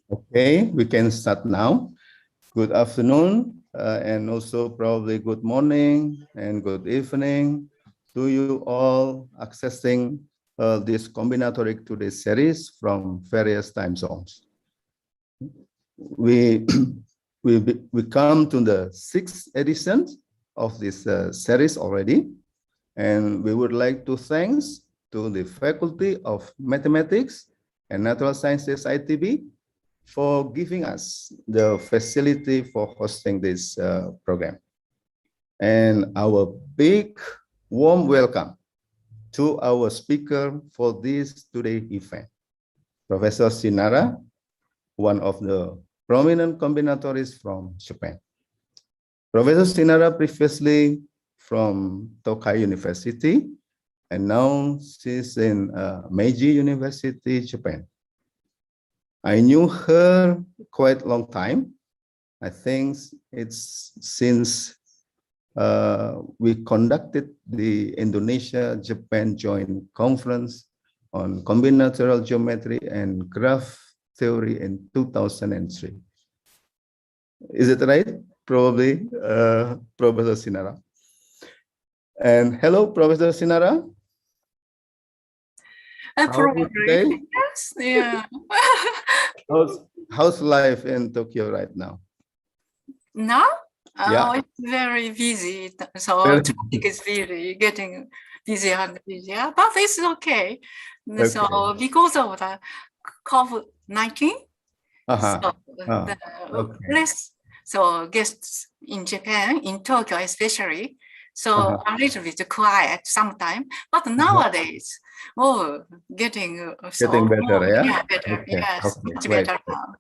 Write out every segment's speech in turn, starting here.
Okay, we can start now. Good afternoon, and also probably good morning and good evening to you all accessing this combinatoric today's series from various time zones. We we come to the 6th edition of this series already, and we would like to thanks to the Faculty of Mathematics and Natural Sciences ITB for giving us the facility for hosting this program. And our big warm welcome to our speaker for this today event, Professor Chie Nara, one of the prominent combinatorists from Japan. Professor Chie Nara previously from Tokai University, and now she's in Meiji University, Japan. I knew her quite a long time. I think it's since we conducted the Indonesia-Japan Joint Conference on Combinatorial Geometry and Graph Theory in 2003. Is it right? Probably, Professor Chie Nara. And hello, Professor Chie Nara. Probably, yes, yeah. How's life in Tokyo right now? Now? Yeah. It's very busy, so traffic is really getting busier and busier, but it's okay. So because of the COVID-19, so guests in Japan, in Tokyo especially, so a little bit quiet sometimes, but nowadays, getting better, yeah? Yeah, better, yes, much better now.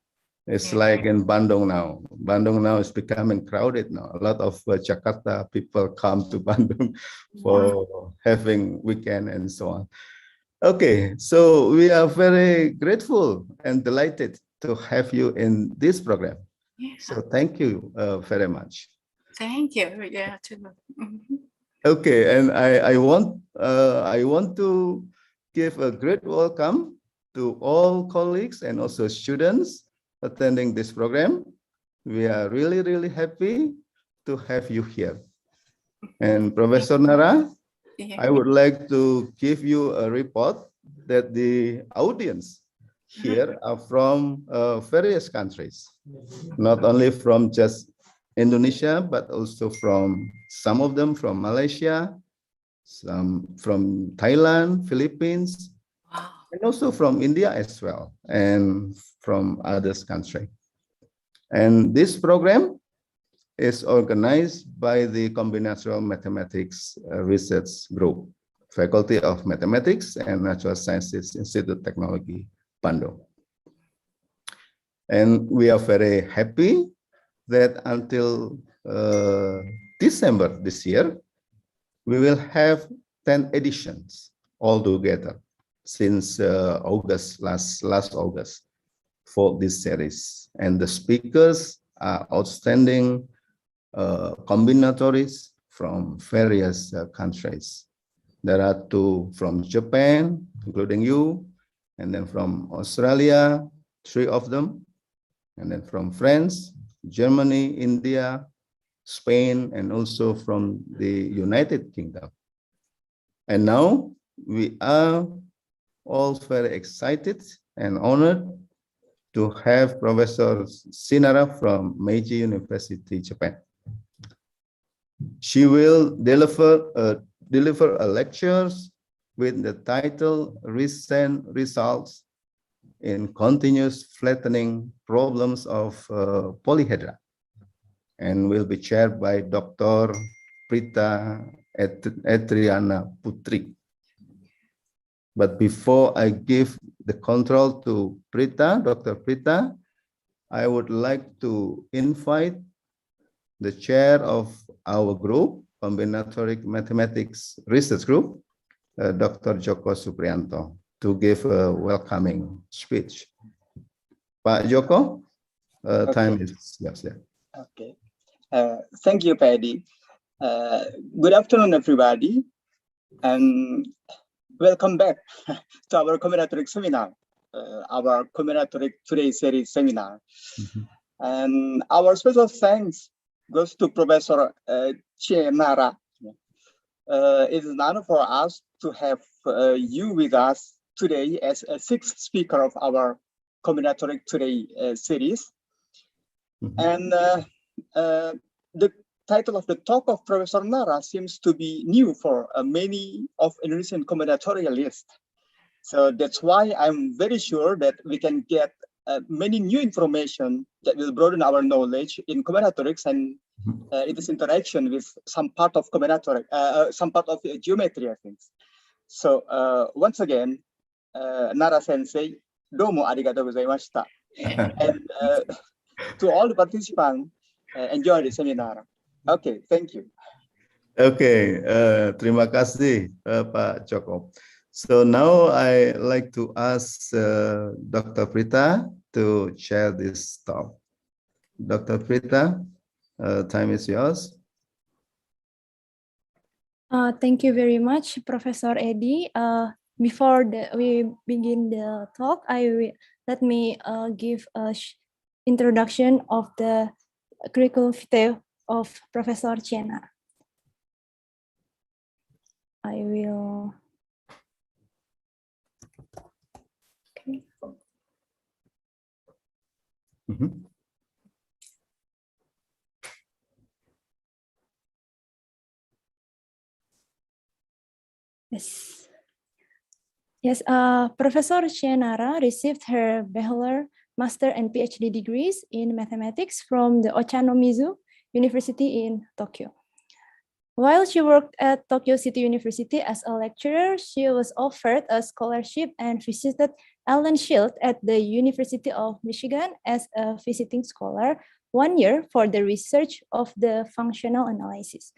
It's like in Bandung now. Bandung now is becoming crowded now. A lot of Jakarta people come to Bandung for having weekend and so on. Okay, so we are very grateful and delighted to have you in this program. Yeah. So thank you very much. Thank you. Yeah, too. Okay, and I want to give a great welcome to all colleagues and also students attending this program. We are really, really happy to have you here. And Professor Nara, I would like to give you a report that the audience here are from various countries, not only from just Indonesia, but also from some of them from Malaysia, some from Thailand, Philippines, and also from India as well, and from others country. And this program is organized by the Combinatorial Mathematics Research Group, Faculty of Mathematics and Natural Sciences, Institut Teknologi, Bandung. And we are very happy that until December this year, we will have 10 editions altogether since August, last August for this series. And the speakers are outstanding combinatorists from various countries. There are 2 from Japan, including you, and then from Australia, 3 of them, and then from France, Germany, India, Spain, and also from the United Kingdom. And now we are all very excited and honored to have Professor Chie Nara from Meiji University, Japan. She will deliver a lectures with the title Recent Results in Continuous Flattening Problems of Polyhedra, and will be chaired by Dr. Prita Etriana Putri. But before I give the control to Prita, Dr. Prita, I would like to invite the chair of our group, Combinatoric Mathematics Research Group, Dr. Joko Suprianto, to give a welcoming speech. Pak Joko, time is yours. Okay. Thank you, Paddy. Good afternoon, everybody, and welcome back to our combinatoric seminar. our Combinatorics Today series seminar. And our special thanks goes to Professor Chie Nara. It is an honor for us to have you with us today as a sixth speaker of our Combinatorics Today series. And the title of the talk of Professor Nara seems to be new for many of Indonesian combinatorialists. So that's why I'm very sure that we can get many new information that will broaden our knowledge in combinatorics and its interaction with some part of combinatorics, some part of geometry, I think. So once again, Nara Sensei, domo arigatou gozaimashita. And to all the participants, enjoy the seminar. Okay, thank you. Okay, terima kasih Pak Joko. So now I like to ask Dr. Prita to share this talk. Dr. Prita, time is yours. Thank you very much, Professor Eddie. Before we begin the talk, let me give a introduction of the curriculum vitae of Professor Chie Nara. I will. Okay. Yes. Yes, Professor Chie Nara received her bachelor, master, and PhD degrees in mathematics from the Ochanomizu University in Tokyo. While she worked at Tokyo City University as a lecturer, she was offered a scholarship and visited Allen Shield at the University of Michigan as a visiting scholar 1 year for the research of the functional analysis.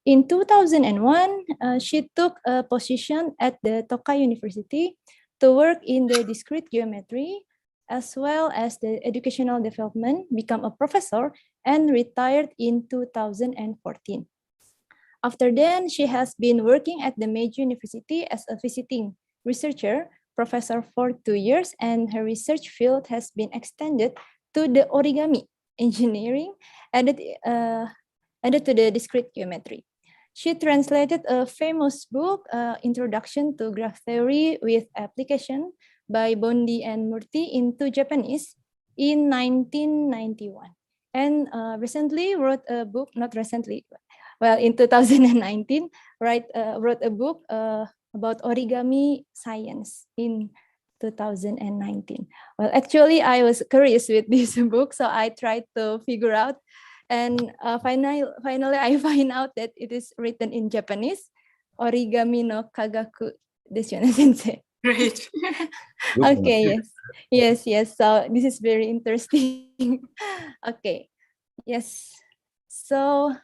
In 2001, she took a position at the Tokai University to work in the discrete geometry, as well as the educational development, become a professor, and retired in 2014. After then, she has been working at the Meiji University as a visiting researcher, professor for 2 years, and her research field has been extended to the origami engineering added to the discrete geometry. She translated a famous book, Introduction to Graph Theory with Application by Bondi and Murthy into Japanese in 1991. And recently wrote a book, not recently, well, in 2019, wrote a book about origami science in 2019. Well, actually, I was curious with this book, so I tried to figure out. And finally, I find out that it is written in Japanese, origami no kagaku desu ne, sensei. Great. Okay, yes. So this is very interesting. Okay, yes. So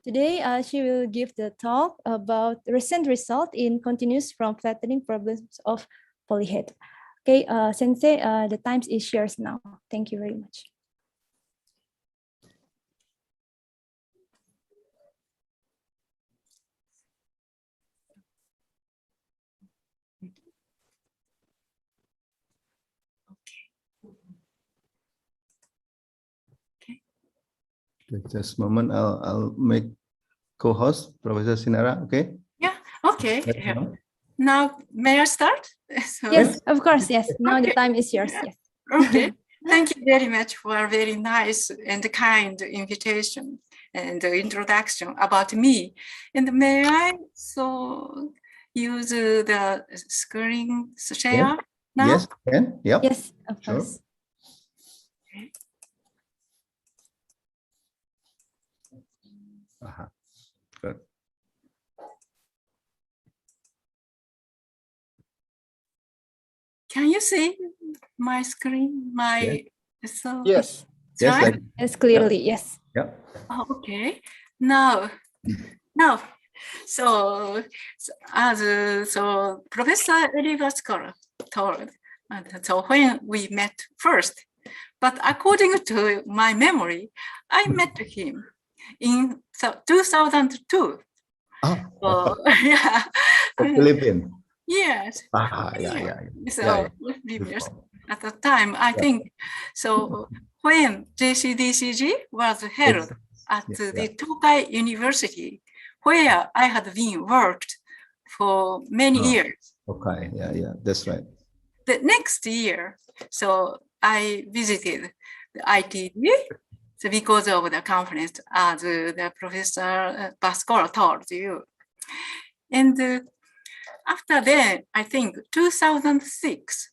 today she will give the talk about recent result in continuous from flattening problems of polyhedra. Okay, Sensei, the time is yours now. Thank you very much. Just a moment, I'll make co-host Professor Chie Nara. Okay. Yeah. Okay. Now, may I start? So, yes, of course. Yes. Now the time is yours. Yes. Okay. Thank you very much for a very nice and kind invitation and introduction about me. And may I so use the screen share now? Yes, can. Yep. Yes, of Sure. course. Okay. Good. Can you see my screen? So Yes. Yes, right? like, Yes, clearly. Yes. yeah. Oh, okay. Now, so Professor Elivaskar told, so when we met first, but according to my memory, I met him in 2002. Oh, So, yeah. Philippines. Yes. Yeah. So at the time, I think, so when JCDCG was held at the Tokai University, where I had been worked for many years. Okay, yeah, that's right. The next year, so I visited the ITD, so because of the conference, as the Professor Pascal told you. And after that, I think 2006,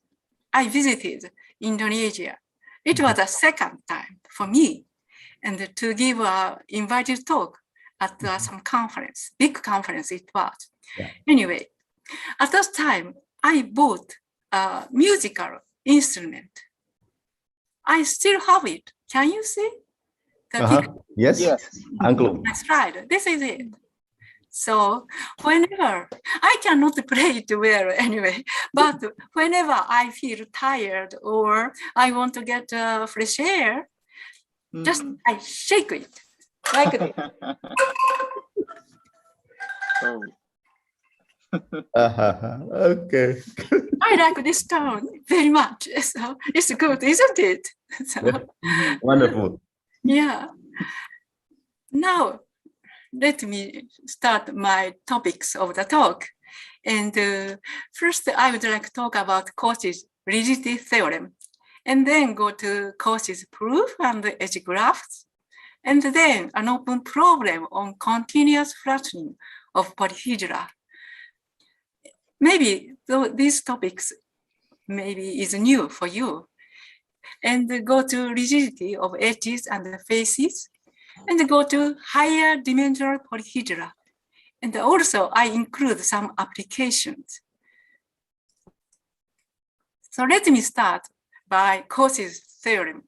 I visited Indonesia. It was a second time for me, and to give an invited talk at some conference, big conference it was. Yeah. Anyway, at that time, I bought a musical instrument. I still have it. Can you see? Yes. Angklung. That's right. This is it. So whenever, I cannot play it well anyway, but whenever I feel tired or I want to get fresh air, just I shake it like this. Okay. I like this tone very much. So it's good, isn't it? So, Wonderful. yeah. Now, let me start my topics of the talk. And first, I would like to talk about Cauchy's rigidity theorem, and then go to Cauchy's proof and the edge graphs, and then an open problem on continuous flattening of polyhedra. Maybe these topics maybe is new for you. And go to rigidity of edges and faces, and go to higher dimensional polyhedra. And also I include some applications. So let me start by Cauchy's theorem.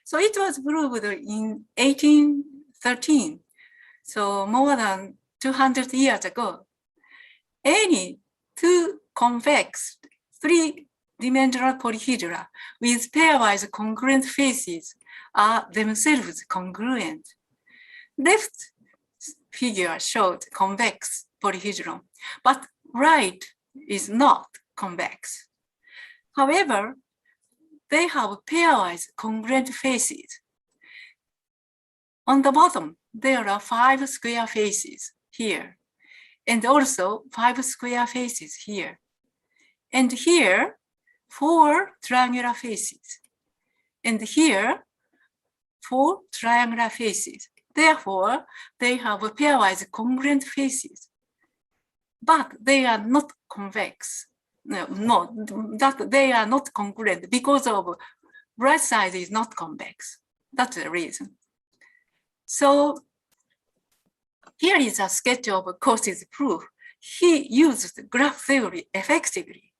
So it was proved in 1813, so more than 200 years ago. Any two convex three-dimensional polyhedra with pairwise congruent faces are themselves congruent. Left figure showed convex polyhedron, but right is not convex. However, they have pairwise congruent faces. On the bottom, there are 5 square faces here, and also 5 square faces here. And here, 4 triangular faces. And here, 4 triangular faces. Therefore, they have pairwise congruent faces, but they are not convex. No, that they are not congruent because of right side is not convex. That's the reason. So here is a sketch of Cauchy's proof. He used graph theory effectively.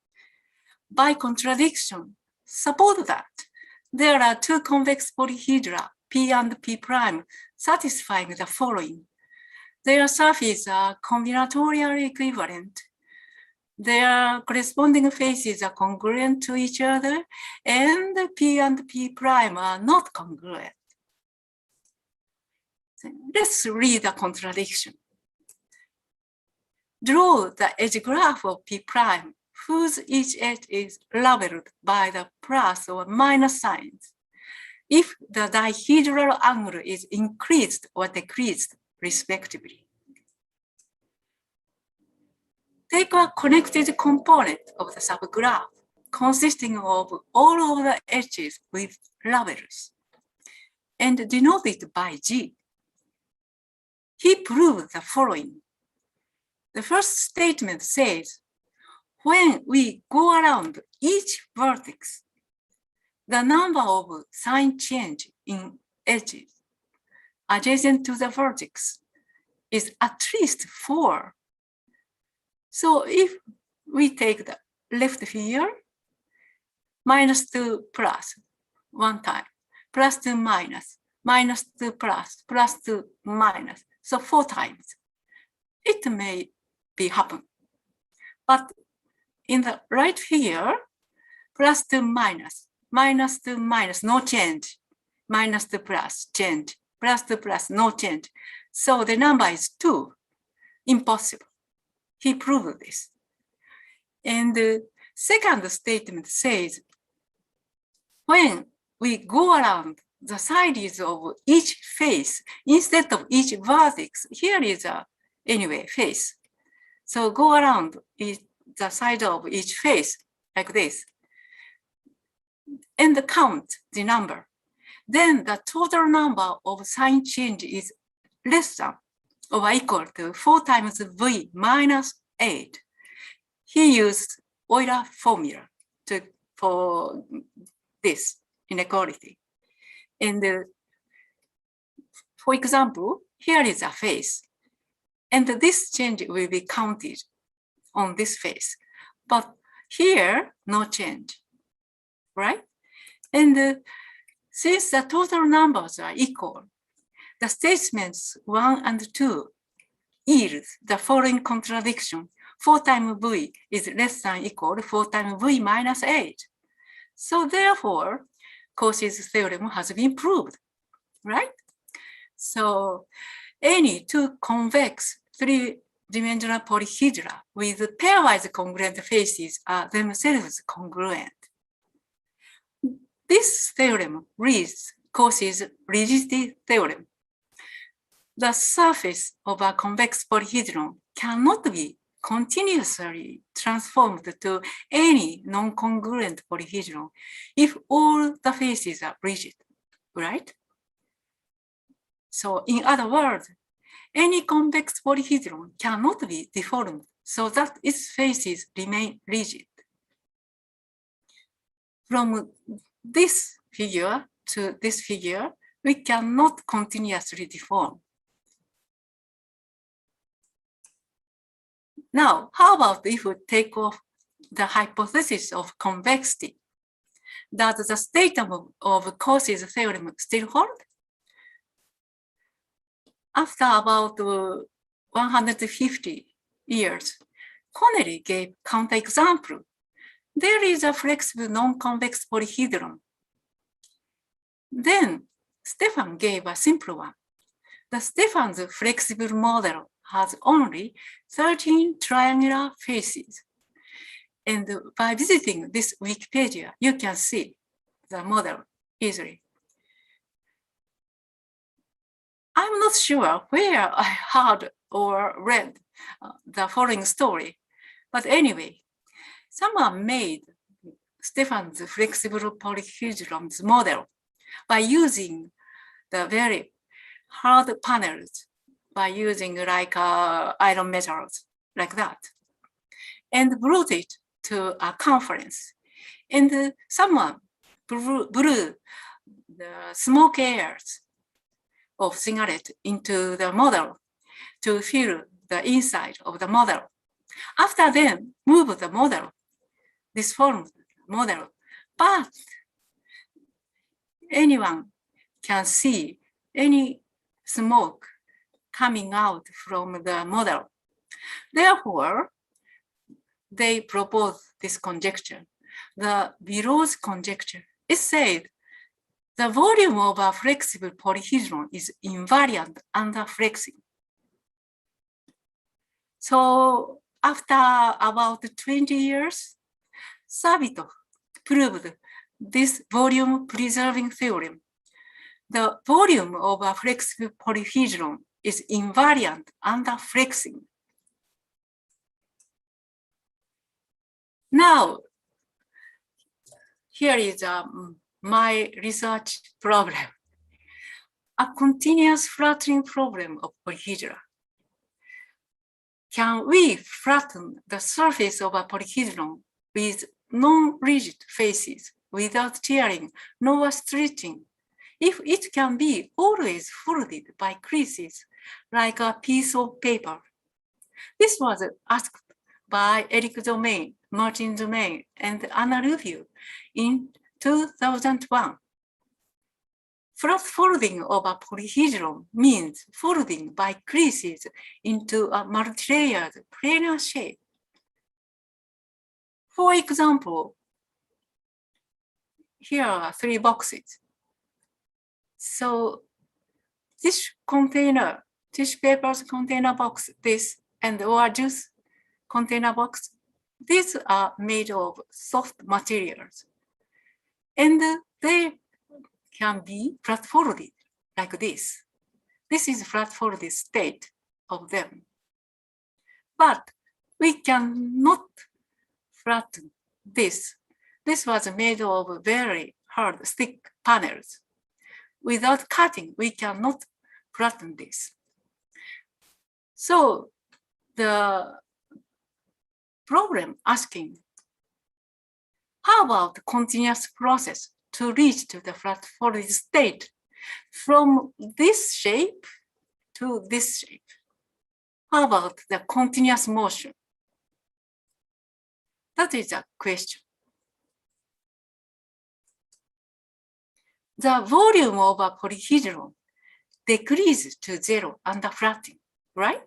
By contradiction, suppose that there are 2 convex polyhedra, P and P prime, satisfying the following. Their surfaces are combinatorially equivalent. Their corresponding faces are congruent to each other, and P and P prime are not congruent. Let's read the contradiction. Draw the edge graph of P prime, whose each edge is labeled by the plus or minus signs, if the dihedral angle is increased or decreased, respectively. Take a connected component of the subgraph consisting of all of the edges with labels and denote it by G. He proved the following. The first statement says, when we go around each vertex, the number of sign change in edges adjacent to the vertex is at least 4. So if we take the left figure, -2 plus 1 time, +2 minus, -2 plus, +2 minus, so 4 times. It may be happen. But in the right figure, +2 minus, -2 minus, no change, -2 plus, change, +2 plus, no change. So the number is 2, impossible. He proved this. And the second statement says, when we go around the sides of each face instead of each vertex, here is a, anyway, face. So go around the side of each face like this and count the number. Then the total number of sign change is less than or equal to 4 times V minus 8. He used Euler formula for this inequality. And for example, here is a face. And this change will be counted on this face. But here, no change, right? And since the total numbers are equal, the statements 1 and 2 yield the following contradiction. 4 times V is less than equal to 4 times V minus 8. So therefore, Cauchy's theorem has been proved, right? So any two convex three-dimensional polyhedra with pairwise congruent faces are themselves congruent. This theorem reads Cauchy's rigidity theorem. The surface of a convex polyhedron cannot be continuously transformed to any non-congruent polyhedron if all the faces are rigid, right? So in other words, any convex polyhedron cannot be deformed so that its faces remain rigid. From this figure to this figure, we cannot continuously deform. Now, how about if we take off the hypothesis of convexity? Does the statement of Cauchy's theorem still hold? After about 150 years, Connelly gave counterexample. There is a flexible non-convex polyhedron. Then Stefan gave a simple one. The Stefan's flexible model has only 13 triangular faces. And by visiting this Wikipedia, you can see the model easily. I'm not sure where I heard or read the following story, but anyway, someone made Stefan's flexible polyhedron's model by using the very hard panels, by using like iron metals, like that, and brought it to a conference. And someone blew the smoke airs of cigarette into the model to fill the inside of the model. After then, move the model, disform the model, but anyone can see any smoke coming out from the model. Therefore, they propose this conjecture. The Below's conjecture, it said the volume of a flexible polyhedron is invariant under flexing. So after about 20 years, Savitov proved this volume-preserving theorem. The volume of a flexible polyhedron is invariant under flexing. Now, here is my research problem, a continuous flattening problem of polyhedra. Can we flatten the surface of a polyhedron with non-rigid faces without tearing nor stretching, if it can be always folded by creases like a piece of paper? This was asked by Eric Demaine, Martin Demaine, and Anna Rubio in 2001. Flat folding of a polyhedron means folding by creases into a multi-layered planar shape. For example, here are 3 boxes. So this container, tissue papers container box, this, and or juice container box, these are made of soft materials, and they can be flat-folded like this. This is flat-folded state of them. But we cannot flatten this. This was made of very hard stick panels. Without cutting, we cannot flatten this. So the problem asking, how about the continuous process to reach to the flat-folded state from this shape to this shape? How about the continuous motion? That is a question. The volume of a polyhedron decreases to 0 under flattening, right?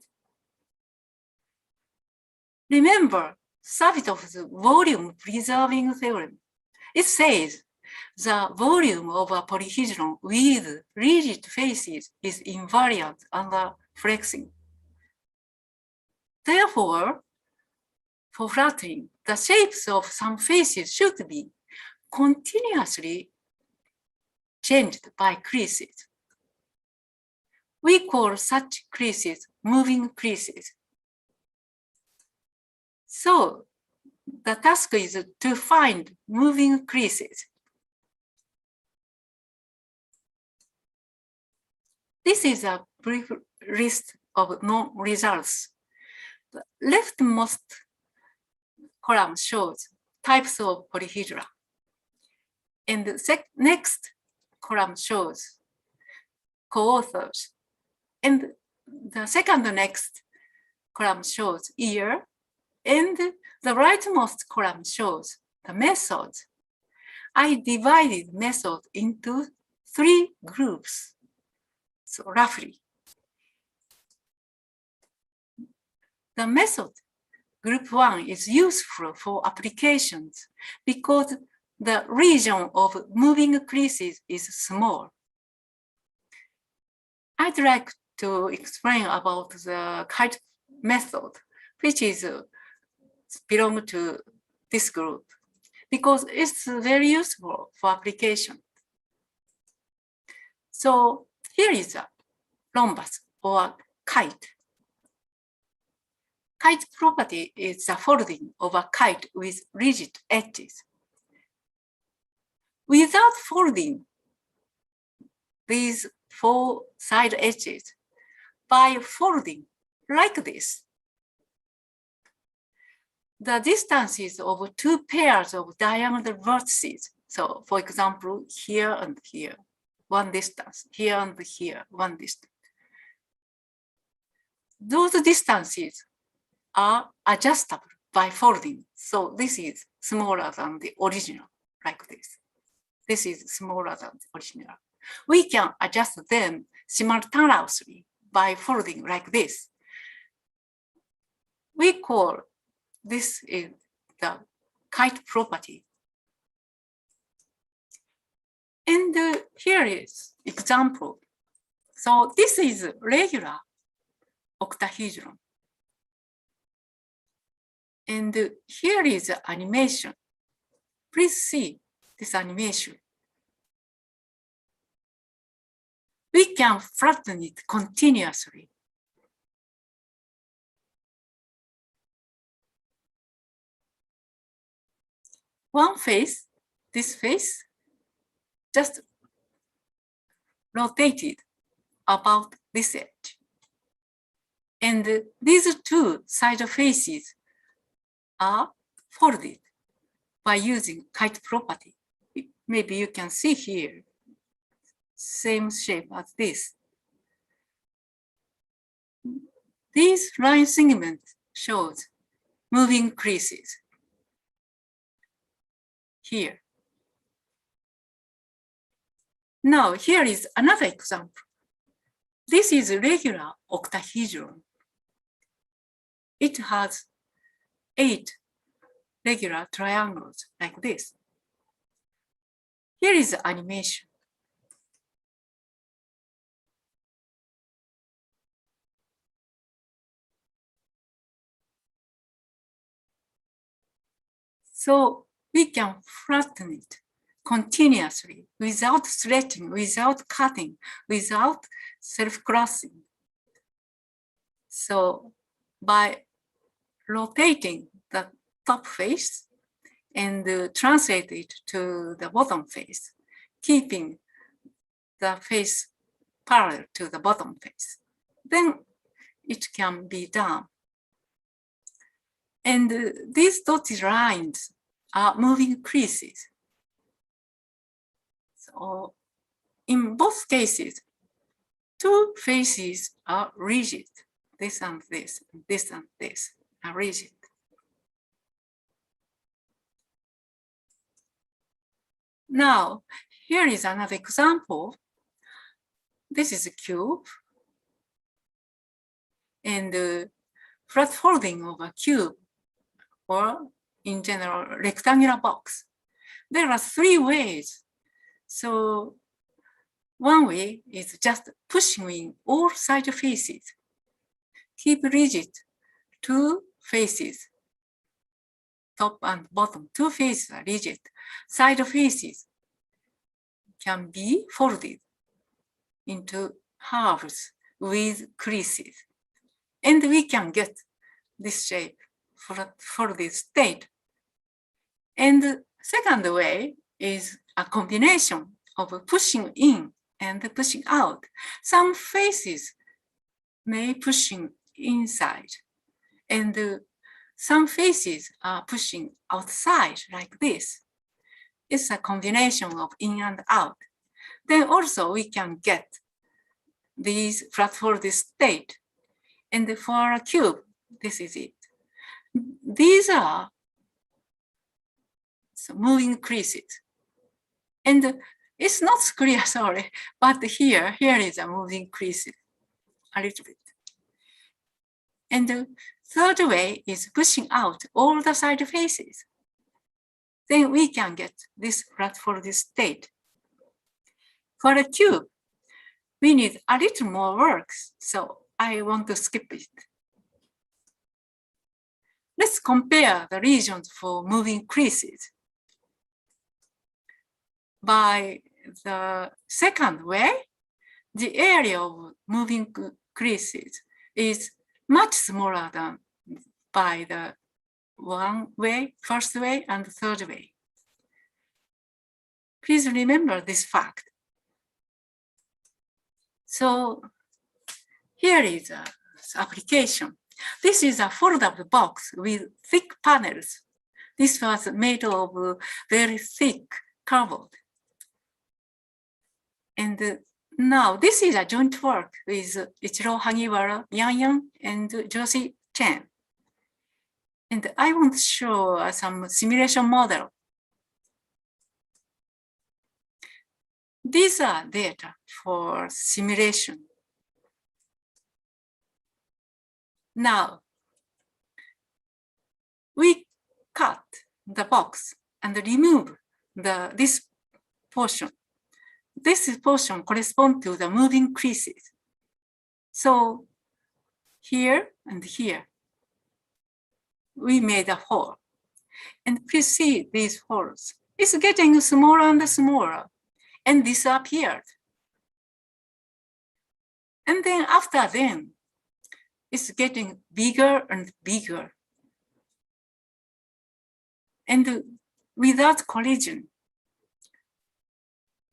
Remember Savitov's volume-preserving theorem. It says the volume of a polyhedron with rigid faces is invariant under flexing. Therefore, for flattening, the shapes of some faces should be continuously changed by creases. We call such creases moving creases. So the task is to find moving creases. This is a brief list of known results. The leftmost column shows types of polyhedra. And the next column shows co-authors. And the second next column shows year. And the rightmost column shows the methods. I divided methods into 3 groups, so roughly. The method group 1 is useful for applications because the region of moving creases is small. I'd like to explain about the kite method, which is belong to this group, because it's very useful for application. So here is a rhombus or kite. Kite property is the folding of a kite with rigid edges. Without folding these 4 side edges, by folding like this, the distances of 2 pairs of diagonal vertices. So for example, here and here, 1 distance, here and here, 1 distance. Those distances are adjustable by folding. So this is smaller than the original, like this. This is smaller than the original. We can adjust them simultaneously by folding like this. We call this is the kite property. And here is example. So this is regular octahedron. And here is the animation. Please see this animation. We can flatten it continuously. One face, this face, just rotated about this edge. And these 2 side faces are folded by using kite property. Maybe you can see here, same shape as this. This line segment shows moving creases here. Now here is another example. This is a regular octahedron. It has 8 regular triangles like this. Here is the animation. So we can flatten it continuously without stretching, without cutting, without self-crossing. So by rotating the top face and translate it to the bottom face, keeping the face parallel to the bottom face, then it can be done. And these dotted lines are moving creases. So in both cases, two faces are rigid. This and this, this and this are rigid. Now, here is another example. This is a cube. And flat folding of a cube, or in general, rectangular box. There are three ways. So one way is just pushing in all side faces. Keep rigid two faces, top and bottom, two faces are rigid. Side faces can be folded into halves with creases. And we can get this shape for this state. And the second way is a combination of pushing in and pushing out. Some faces may pushing inside, and some faces are pushing outside like this. It's a combination of in and out. Then also we can get these flat folded state. And for a cube, this is it. These are moving creases. And it's not clear, sorry, but here is a moving crease a little bit. And the third way is pushing out all the side faces. Then we can get this flat folded state. For a cube, we need a little more work, so I want to skip it. Let's compare the regions for moving creases. By the second way, the area of moving creases is much smaller than by the one way, first way, and third way. Please remember this fact. So here is an application. This is a foldable box with thick panels. This was made of very thick cardboard. And now this is a joint work with Ichiro Hagiwara, Yang Yang, and Josie Chen. And I want to show some simulation model. These are data for simulation. Now, we cut the box and remove this portion. This portion corresponds to the moving creases. So here and here, we made a hole. And please see these holes. It's getting smaller and smaller and disappeared. And then after then, it's getting bigger and bigger. And without collision,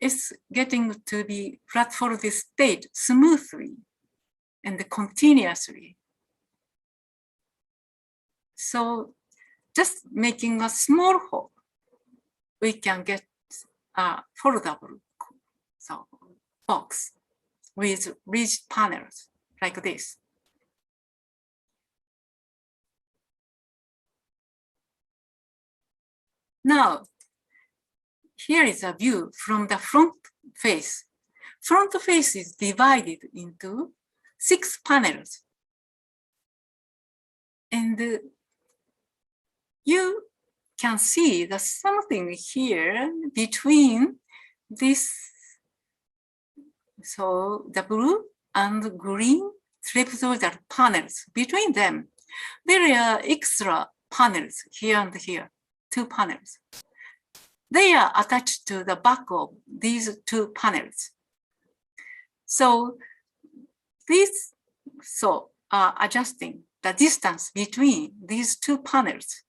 it's getting to be flat folded state smoothly and continuously. So just making a small hole, we can get a foldable box with rigid panels like this. Now, here is a view from the front face. Front face is divided into 6 panels. And you can see that something here between this, so the blue and green trapezoidal panels, between them, there are extra panels here and here. two panels. They are attached to the back of these two panels. So these are adjusting the distance between these two panels.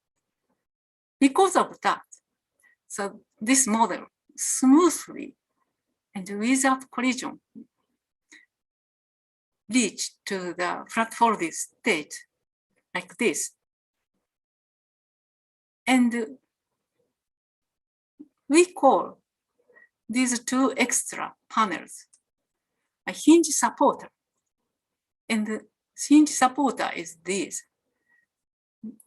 Because of that, so this model smoothly and without collision reach to the flat folded state like this. And we call these two extra panels a hinge supporter. And the hinge supporter is this.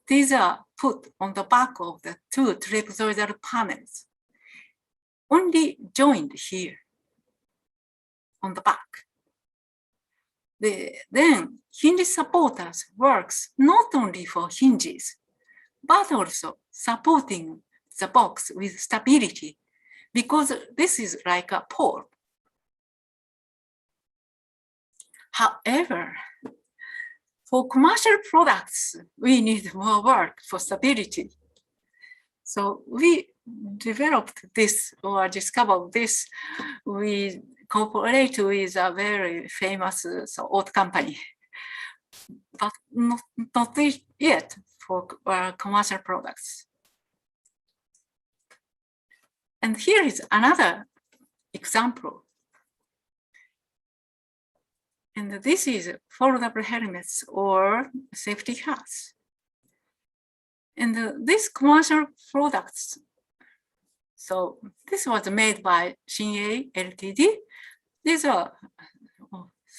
These are put on the back of the two trapezoidal panels, only joined here on the back. Then hinge supporters works not only for hinges, but also supporting the box with stability, because this is like a pole. However, for commercial products, we need more work for stability. So we developed this or discovered this. We cooperate with a very famous old company, but not yet for commercial products. And here is another example. And this is foldable helmets or safety hats. And these commercial products, so this was made by Shin-Ei Ltd. These are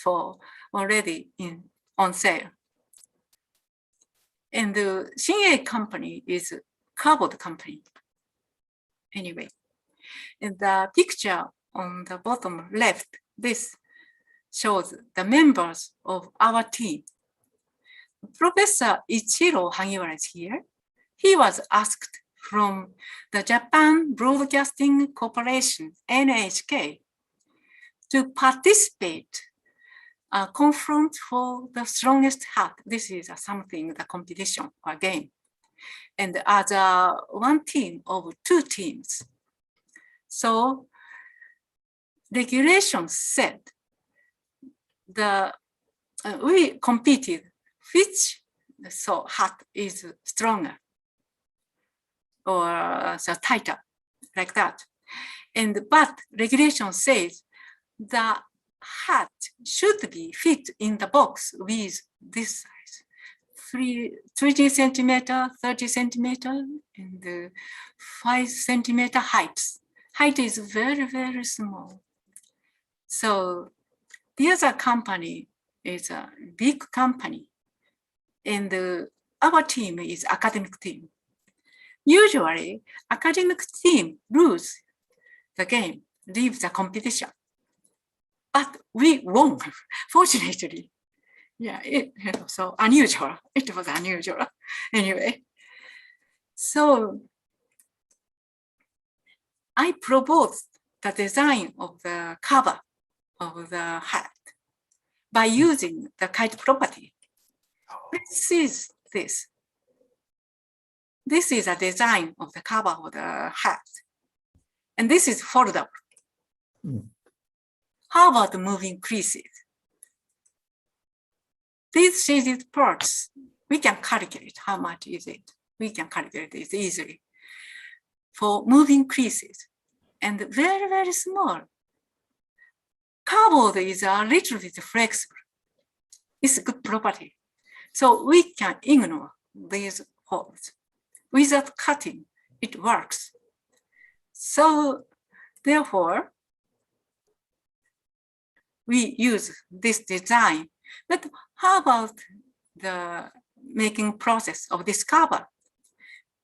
for already on sale. And the Shin-Ei company is a cardboard company. Anyway, and the picture on the bottom left, this shows the members of our team. Professor Ichiro Hagiwara is here. He was asked from the Japan Broadcasting Corporation, NHK, to participate, confront for the strongest hat. This is something, the competition or game. And as one team of two teams. So regulations said we competed which hat is stronger or tighter, like that. But regulation says the hat should be fit in the box with this size, 20 centimeter, 30 centimeter, and 5 centimeter heights. Height is very, very small. So the other company is a big company, and our team is academic team. Usually, academic team lose the game, leave the competition. But we won, fortunately. Yeah, so unusual. It was unusual. Anyway, so I proposed the design of the cover of the hat by using the Kite Property. This is this. This is a design of the cover of the hat. And this is foldable. How about the moving creases? These shaded parts, we can calculate how much is it. We can calculate it easily. For moving creases, and very, very small. Cardboard is a little bit flexible. It's a good property. So we can ignore these holes. Without cutting, it works. So therefore, we use this design. But how about the making process of this cover?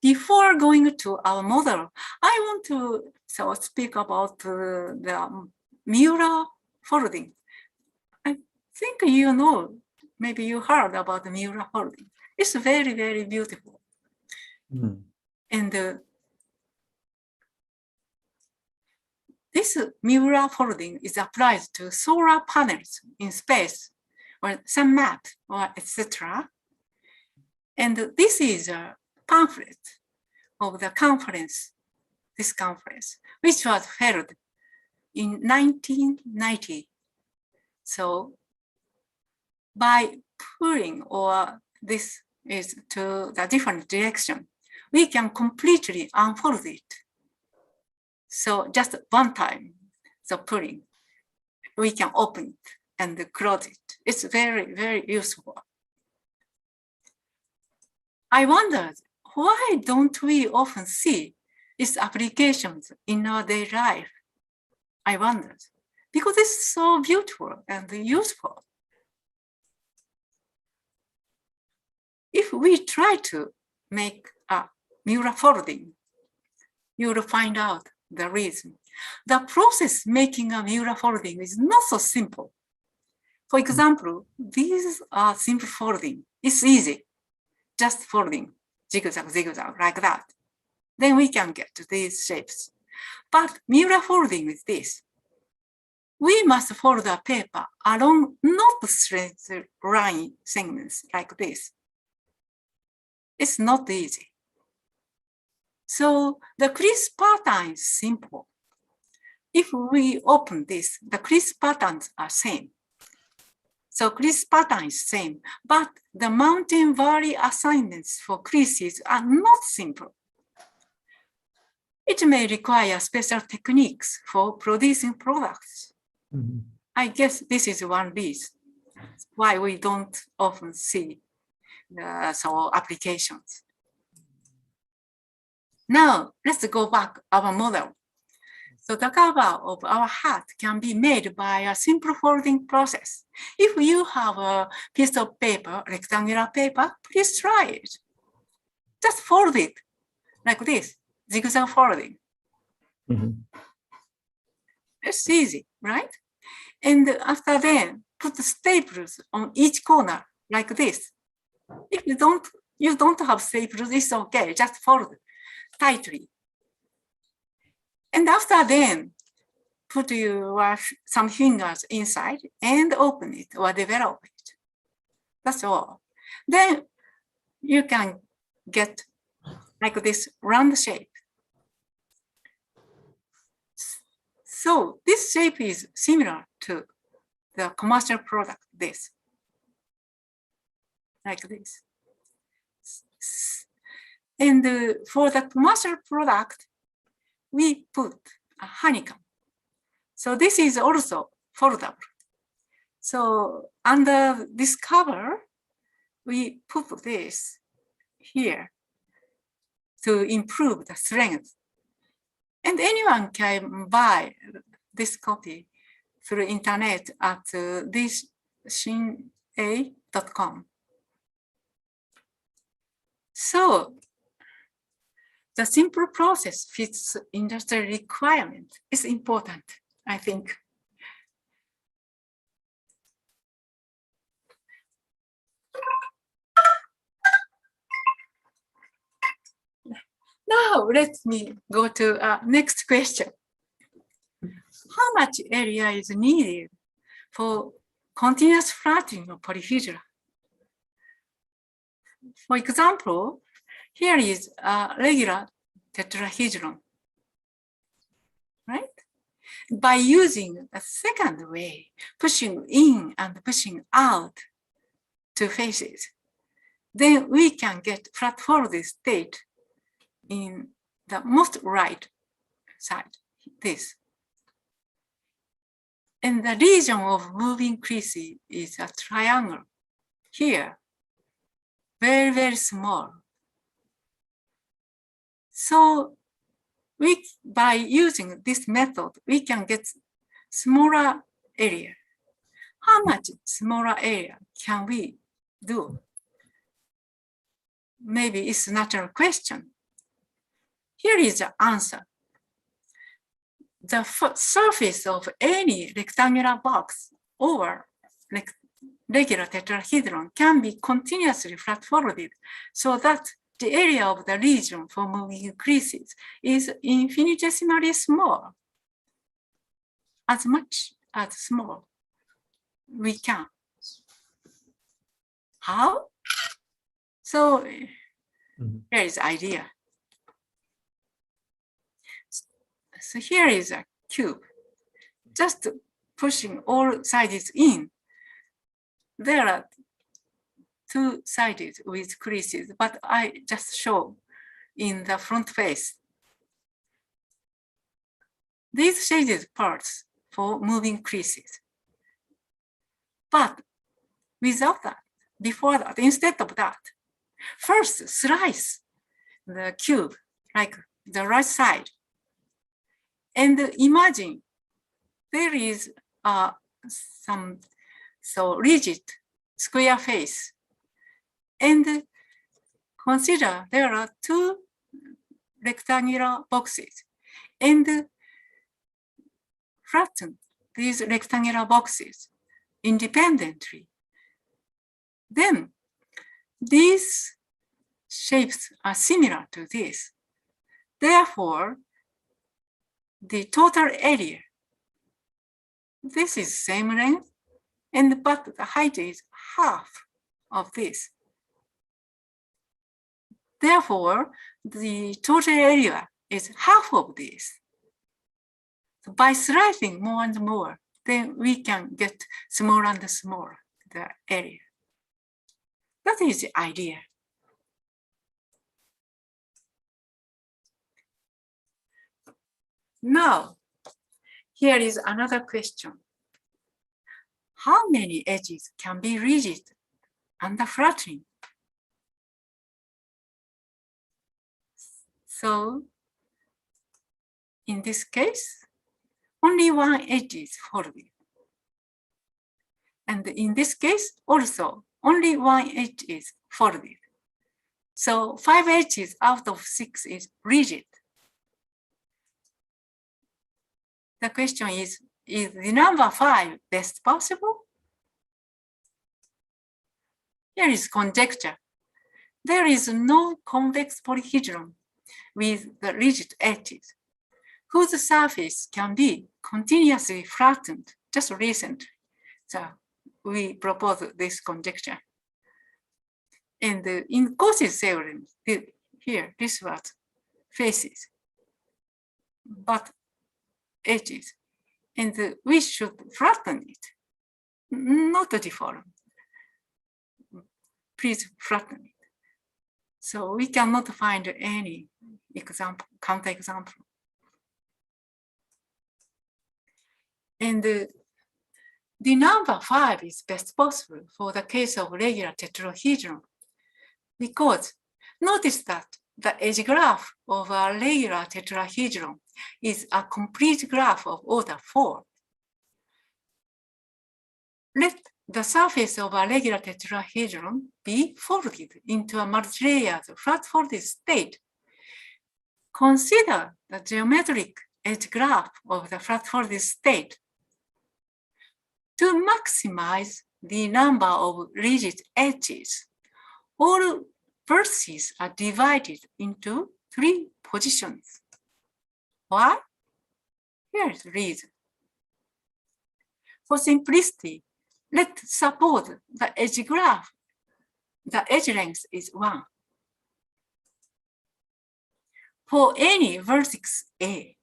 Before going to our model, I want to speak about the mirror folding. I think you know, maybe you heard about the mirror folding. It's very, very beautiful. And this mirror folding is applied to solar panels in space, or some map, or etc. And this is a pamphlet of the conference, this conference, which was held in 1990. So by pulling or this is to the different direction, we can completely unfold it. So just one time, so pulling, we can open it and close it. It's very, very useful. I wondered, why don't we often see its applications in our daily life? I wondered, because it's so beautiful and useful. If we try to make a mirror folding, you will find out the reason. The process making a mirror folding is not so simple. For example, these are simple folding. It's easy, just folding, zigzag, zigzag, like that. Then we can get to these shapes. But mirror folding is this. We must fold a paper along not straight line segments like this. It's not easy. So the crease pattern is simple. If we open this, the crease patterns are same. So crease pattern is same, but the mountain valley assignments for creases are not simple. It may require special techniques for producing products. I guess this is one reason why we don't often see so applications. Now, let's go back our model. So the cover of our hat can be made by a simple folding process. If you have a piece of paper, rectangular paper, please try it. Just fold it like this, zigzag folding. It's easy, right? And after then, put the staples on each corner like this. If you don't have staples, it's okay, just fold tightly. And after then, put your some fingers inside and open it or develop it. That's all. Then you can get like this round shape. So this shape is similar to the commercial product, this. Like this. And for the commercial product, we put a honeycomb. So this is also foldable. So under this cover, we put this here to improve the strength. And anyone can buy this copy through internet at thisshin.com. So the simple process fits industry requirement. It's important, I think. Now let me go to next question. How much area is needed for continuous flattening of polyhedra? For example, here is a regular tetrahedron, right? By using a second way, pushing in and pushing out two faces, then we can get flat folded state in the most right side, this. And the region of moving crease is a triangle here, very, very small. So by using this method, we can get smaller area. How much smaller area can we do? Maybe it's a natural question. Here is the answer. The surface of any rectangular box or regular tetrahedron can be continuously flat folded so that the area of the region for moving creases is infinitesimally small, as much as small we can. How? So here is the idea. So here is a cube. Just pushing all sides in. There are two sides with creases, but I just show in the front face. These shaded parts for moving creases. But without that, before that, instead of that, first slice the cube like the right side and imagine there is some rigid square face, and consider there are two rectangular boxes, and flatten these rectangular boxes independently. Then these shapes are similar to this. Therefore, the total area, this is same length, but the height is half of this. Therefore, the total area is half of this. So by slicing more and more, then we can get smaller and smaller the area. That is the idea. Now, here is another question. How many edges can be rigid under flattening? So, in this case, only one edge is folded. And in this case, also, only one edge is folded. So 5 edges out of 6 is rigid. The question is the number 5 best possible? Here is conjecture. There is no convex polyhedron with the rigid edges, whose surface can be continuously flattened just recently. So we propose this conjecture. And in Cauchy's theorem, here, this was faces, but edges. And we should flatten it, not deform. Please flatten it. So we cannot find any example, counterexample. And the number 5 is best possible for the case of regular tetrahedron, because notice that the edge graph of a regular tetrahedron is a complete graph of order 4. Let the surface of a regular tetrahedron be folded into a multi-layered flat folded state. Consider the geometric edge graph of the flat folded state. To maximize the number of rigid edges, all vertices are divided into 3 positions. Why? Here is the reason. For simplicity, let's suppose the edge graph, the edge length is 1. For any vertex A,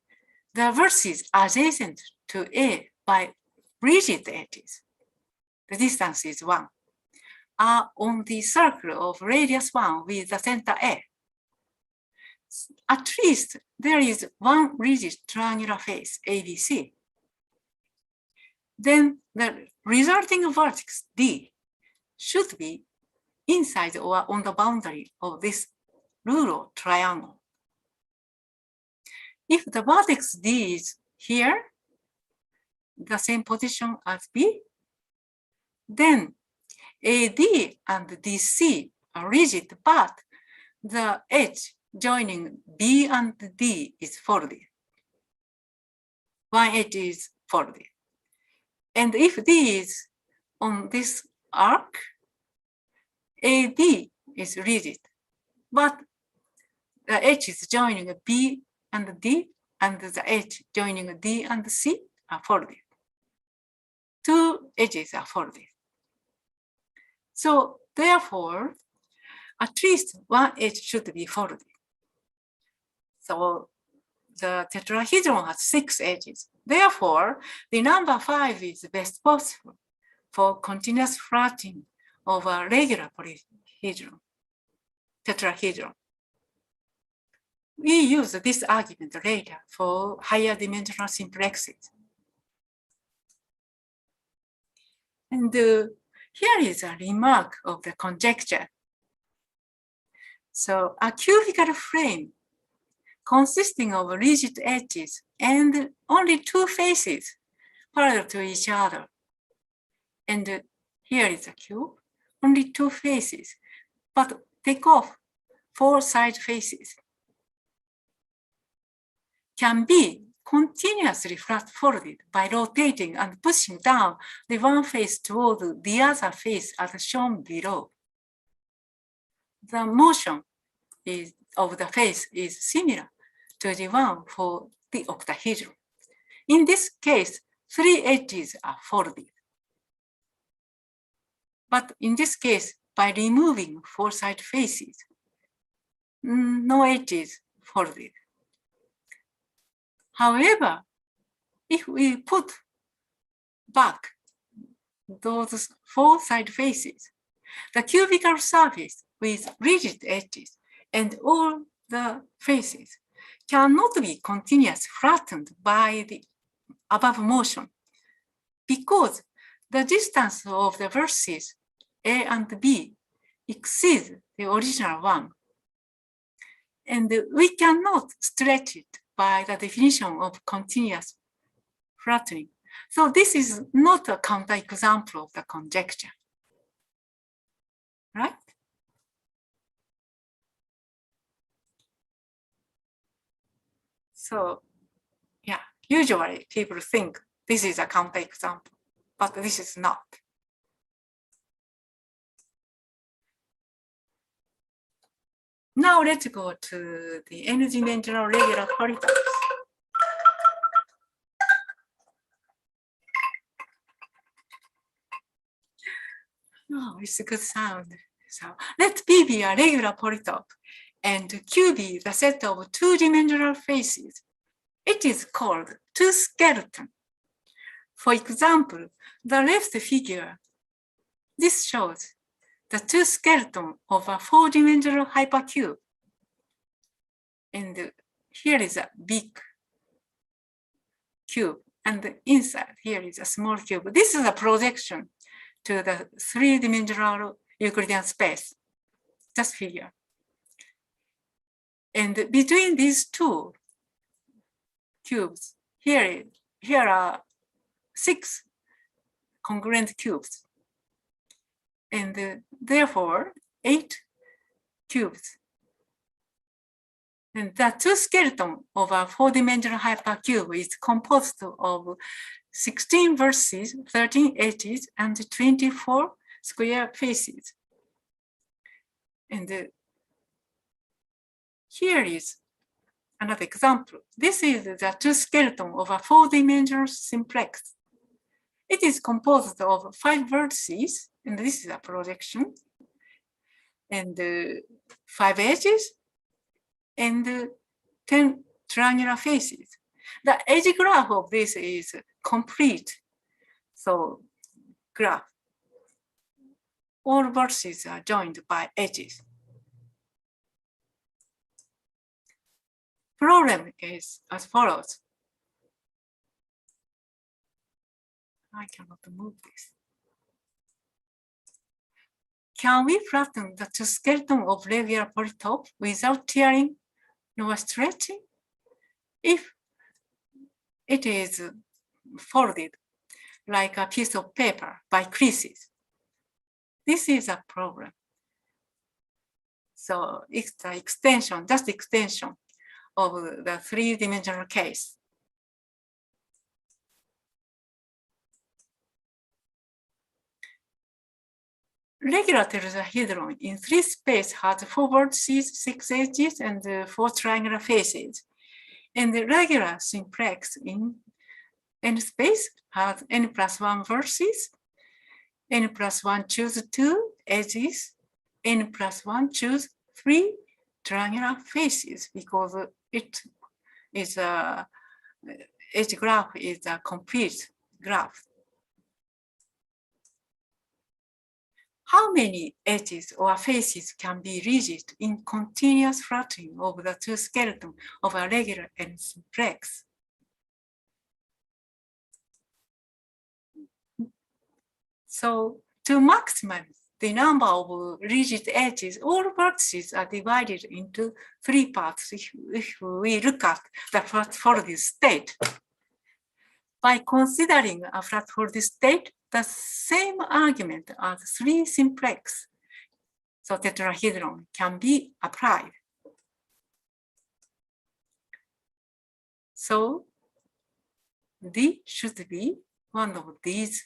the vertices adjacent to A by rigid edges, the distance is 1, are on the circle of radius 1 with the center A. At least there is one rigid triangular face, ABC. Then the resulting vertex D should be inside or on the boundary of this rural triangle. If the vertex D is here, the same position as B, then AD and DC are rigid, but the edge joining B and D is folded. One edge is folded. And if D is on this arc, AD is rigid, but the edge is joining B and D, and the edge joining D and C are folded. 2 edges are folded. So therefore, at least one edge should be folded. So the tetrahedron has 6 edges. Therefore, the number 5 is best possible for continuous flattening of a regular polyhedron, tetrahedron. We use this argument later for higher dimensional simplexity. And here is a remark of the conjecture. So a cubical frame consisting of rigid edges and only 2 faces parallel to each other. And here is a cube, only 2 faces, but take off 4 side faces. Can be continuously flat folded by rotating and pushing down the one face toward the other face as shown below. The motion of the face is similar to the one for the octahedron. In this case, 3 edges are folded. But in this case, by removing 4 side faces, no edges folded. However, if we put back those 4 side faces, the cubical surface with rigid edges and all the faces cannot be continuously flattened by the above motion because the distance of the vertices A and B exceeds the original one. And we cannot stretch it by the definition of continuous flattening. So this is not a counterexample of the conjecture, right? So yeah, usually people think this is a counterexample, but this is not. Now let's go to the n-dimensional regular polygons. Oh, it's a good sound. So let P be a regular polytope and Q be the set of 2-dimensional faces. It is called two-skeleton. For example, the left figure, this shows the 2 skeleton of a 4-dimensional hypercube. And here is a big cube, and inside here is a small cube. This is a projection to the 3-dimensional Euclidean space, just figure. And between these 2 cubes, here are 6 congruent cubes. And therefore 8 cubes. And the 2 skeleton of a 4-dimensional hypercube is composed of 16 vertices, 13 edges, and 24 square faces. And here is another example. This is the 2 skeleton of a 4-dimensional simplex. It is composed of 5 vertices, and this is a projection, and 5 edges, and 10 triangular faces. The edge graph of this is complete. So graph. All vertices are joined by edges. Problem is as follows. I cannot move this. Can we flatten the 2 skeleton of regular polytope without tearing nor stretching? If it is folded like a piece of paper by creases, this is a problem. So it's the extension, just extension of the 3-dimensional case. Regular tetrahedron in 3 space has 4 vertices, 6 edges, and 4 triangular faces. And the regular simplex in n space has n plus 1 vertices, n plus 1 choose 2 edges, n plus 1 choose 3 triangular faces because it is each graph is a complete graph. How many edges or faces can be rigid in continuous flattening of the two skeletons of a regular and simplex? So to maximize the number of rigid edges, all vertices are divided into three parts if we look at the flat-folded state. By considering a flat-folded state, the same argument as three simplex, so tetrahedron, can be applied. So D should be one of these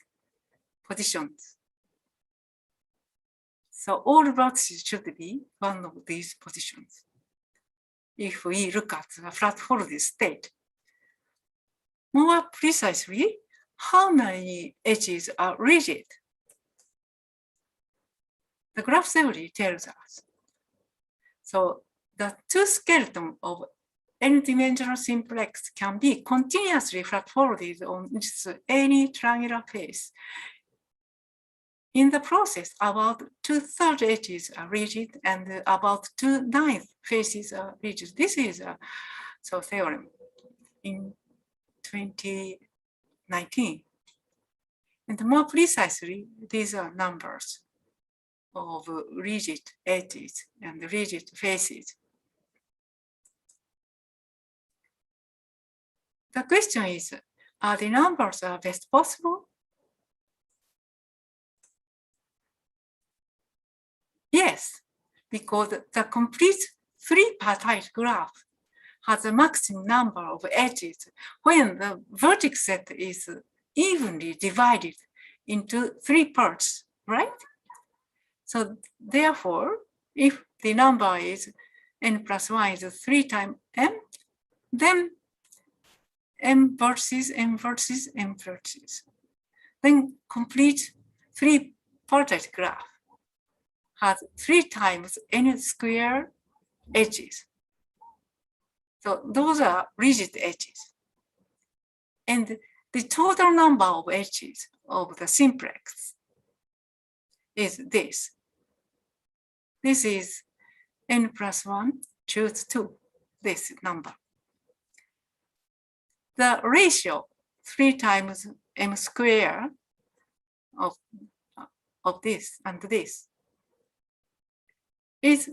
positions. So all vertices should be one of these positions if we look at the flat-folded state. More precisely, how many edges are rigid? The graph theory tells us. So the two skeletons of n-dimensional simplex can be continuously flat-folded on any triangular face. In the process, about 2/3 edges are rigid and about 2/9 faces are rigid. This is a theorem in 2019. And more precisely, these are numbers of rigid edges and rigid faces. The question is, are the numbers best possible? Yes, because the complete three-partite graph has a maximum number of edges when the vertex set is evenly divided into three parts, right? So therefore, if the number is n+1 is 3 times m, then m versus m versus m versus. Then complete three-partite graph has 3 times n square edges. So those are rigid edges. And the total number of edges of the simplex is this. This is n+1 choose 2, this number. The ratio 3 times m square of this and this is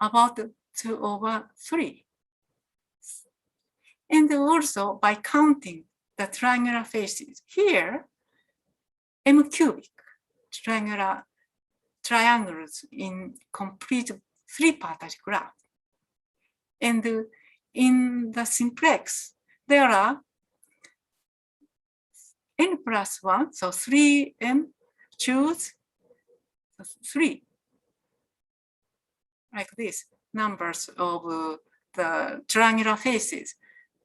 about 2/3. And also by counting the triangular faces, here m cubic triangles in complete three-partite graph. And in the simplex, there are n+1, so 3m choose 3, like this, numbers of the triangular faces.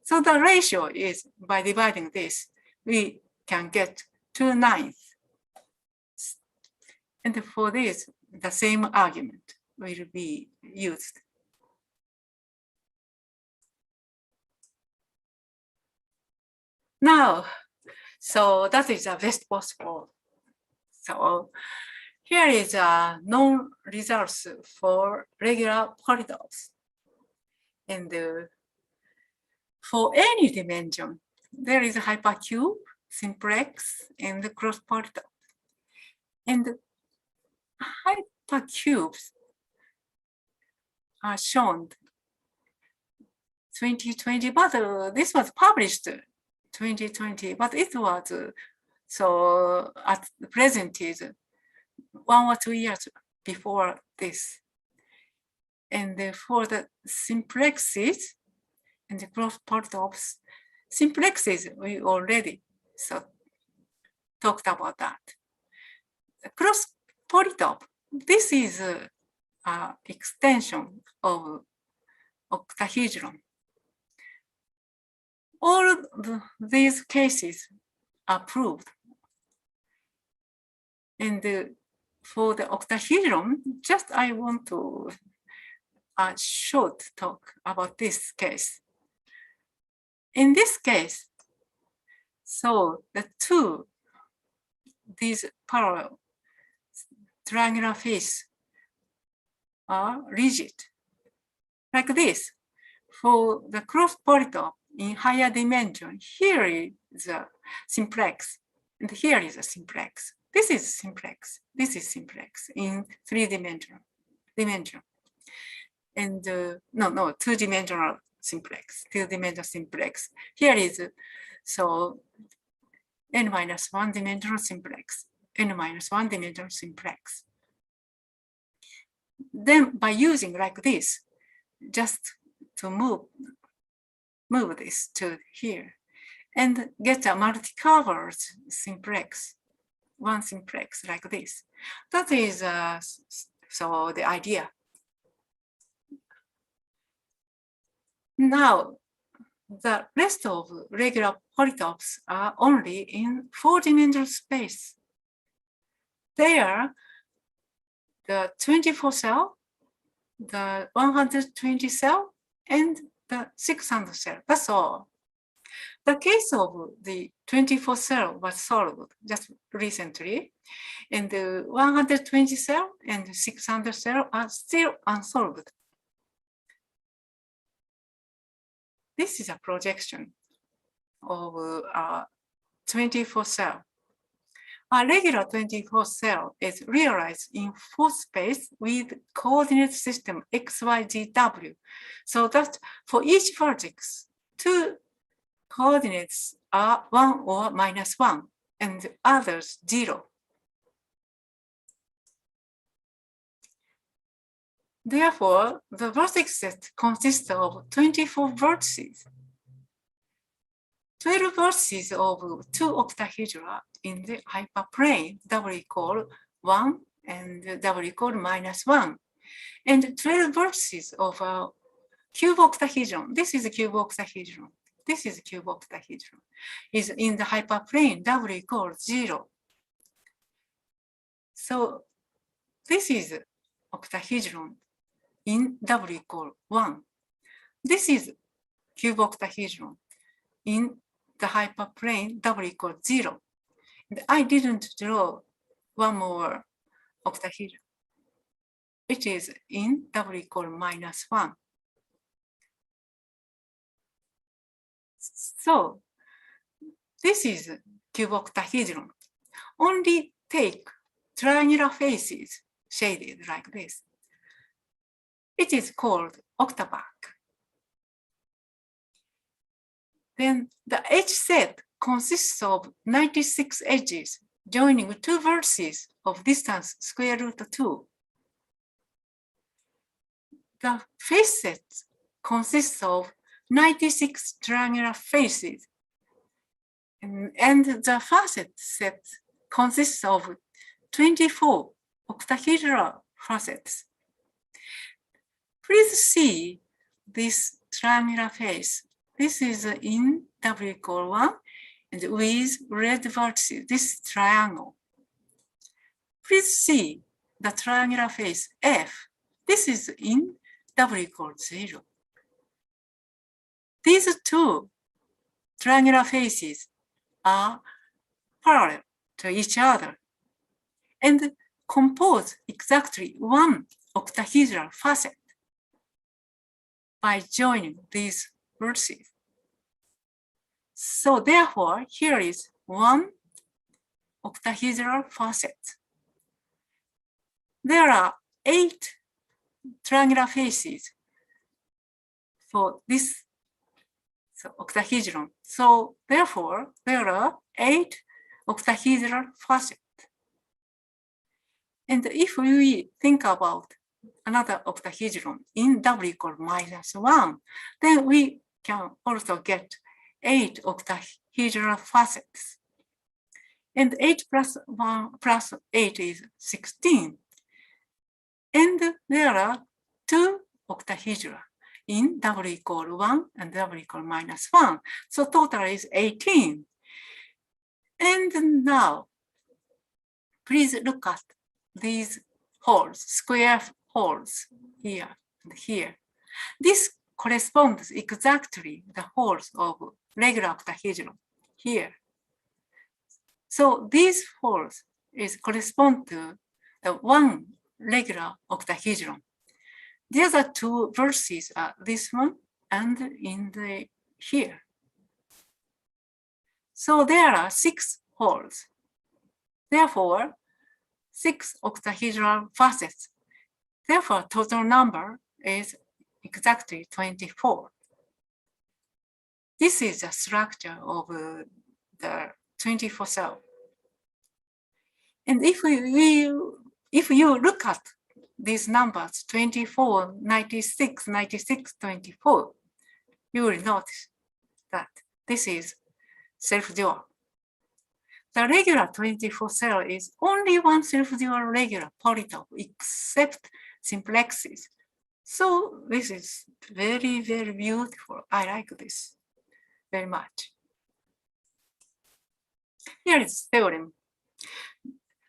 So the ratio is, by dividing this, we can get 2/9. And for this, the same argument will be used. Now, so that is the best possible. So here is known results for regular polydrops. And for any dimension, there is a hypercube, simplex, and the cross polydrop. And hypercubes are shown 2020, but this was published 2020, but it was so at the present is 1 or 2 years before this. And for the simplexes and the cross polydrops, simplexes we already talked about that. The cross polydrop, this is an extension of octahedron. All these cases are proved. And for the octahedron, just I want to short talk about this case. In this case, so these parallel triangular faces are rigid, like this. For the cross polytope in higher dimension, here is a simplex, and here is a simplex. This is simplex. This is simplex in 3-dimensional dimension. And no, 2-dimensional simplex, 2-dimensional simplex. Here is so n-1 dimensional simplex, n-1 dimensional simplex. Then by using like this, just to move this to here and get a multi-covered simplex, one simplex like this. That is so the idea. Now, the rest of regular polytopes are only in 4-dimensional space. They are the 24 cell, the 120 cell, and the 600 cell. That's all. The case of the 24 cell was solved just recently, and the 120 cell and 600 cell are still unsolved. This is a projection of a 24 cell. A regular 24 cell is realized in 4 space with coordinate system x, y, z, w. So that for each vertex, 2 coordinates are 1 or -1, and the others 0. Therefore, the vertex set consists of 24 vertices. 12 vertices of 2 octahedra in the hyperplane w equal 1 and w equal -1, and 12 vertices of a cube octahedron. This is a cube octahedron. This is a cube octahedron. Is in the hyperplane w equals 0. So this is octahedron in w equal 1. This is cube octahedron in the hyperplane w equals 0. And I didn't draw one more octahedron. It is in w equal -1. So this is cube octahedron. Only take triangular faces shaded like this. It is called octaback. Then the edge set consists of 96 edges joining 2 vertices of distance square root 2. The face set consists of 96 triangular faces, and the facet set consists of 24 octahedral facets. Please see this triangular face. This is in w equal 1 and with red vertices, this triangle. Please see the triangular face F. This is in w equals 0. These 2 triangular faces are parallel to each other and compose exactly 1 octahedral facet by joining these vertices. So therefore, here is 1 octahedral facet. There are 8 triangular faces for this octahedron. So therefore, there are 8 octahedral facets. And if we think about another octahedron in w equal -1, then we can also get 8 octahedral facets. And 8 plus 1 plus 8 is 16. And there are 2 octahedra in w equal 1 and w equal -1. So total is 18. And now, please look at these holes, square holes here and here. This corresponds exactly the holes of regular octahedron here. So these holes correspond to the one regular octahedron. The other two vertices are this one and in the here. So there are 6 holes. Therefore, 6 octahedral facets. Therefore, total number is exactly 24. This is the structure of the 24 cell. And if you look at these numbers, 24, 96, 96, 24, you will notice that this is self-dual. The regular 24 cell is only one self-dual regular polytope except simplexes. So this is very, very beautiful. I like this very much. Here is theorem.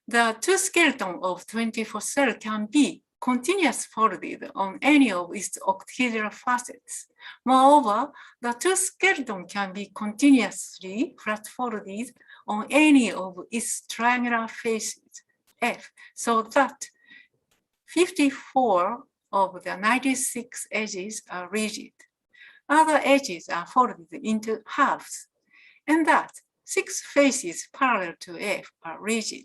The two skeletons of 24 cell can be continuously folded on any of its octahedral facets. Moreover, the two skeletons can be continuously flat folded on any of its triangular faces, F, so that 54 of the 96 edges are rigid. Other edges are folded into halves, and that 6 faces parallel to F are rigid.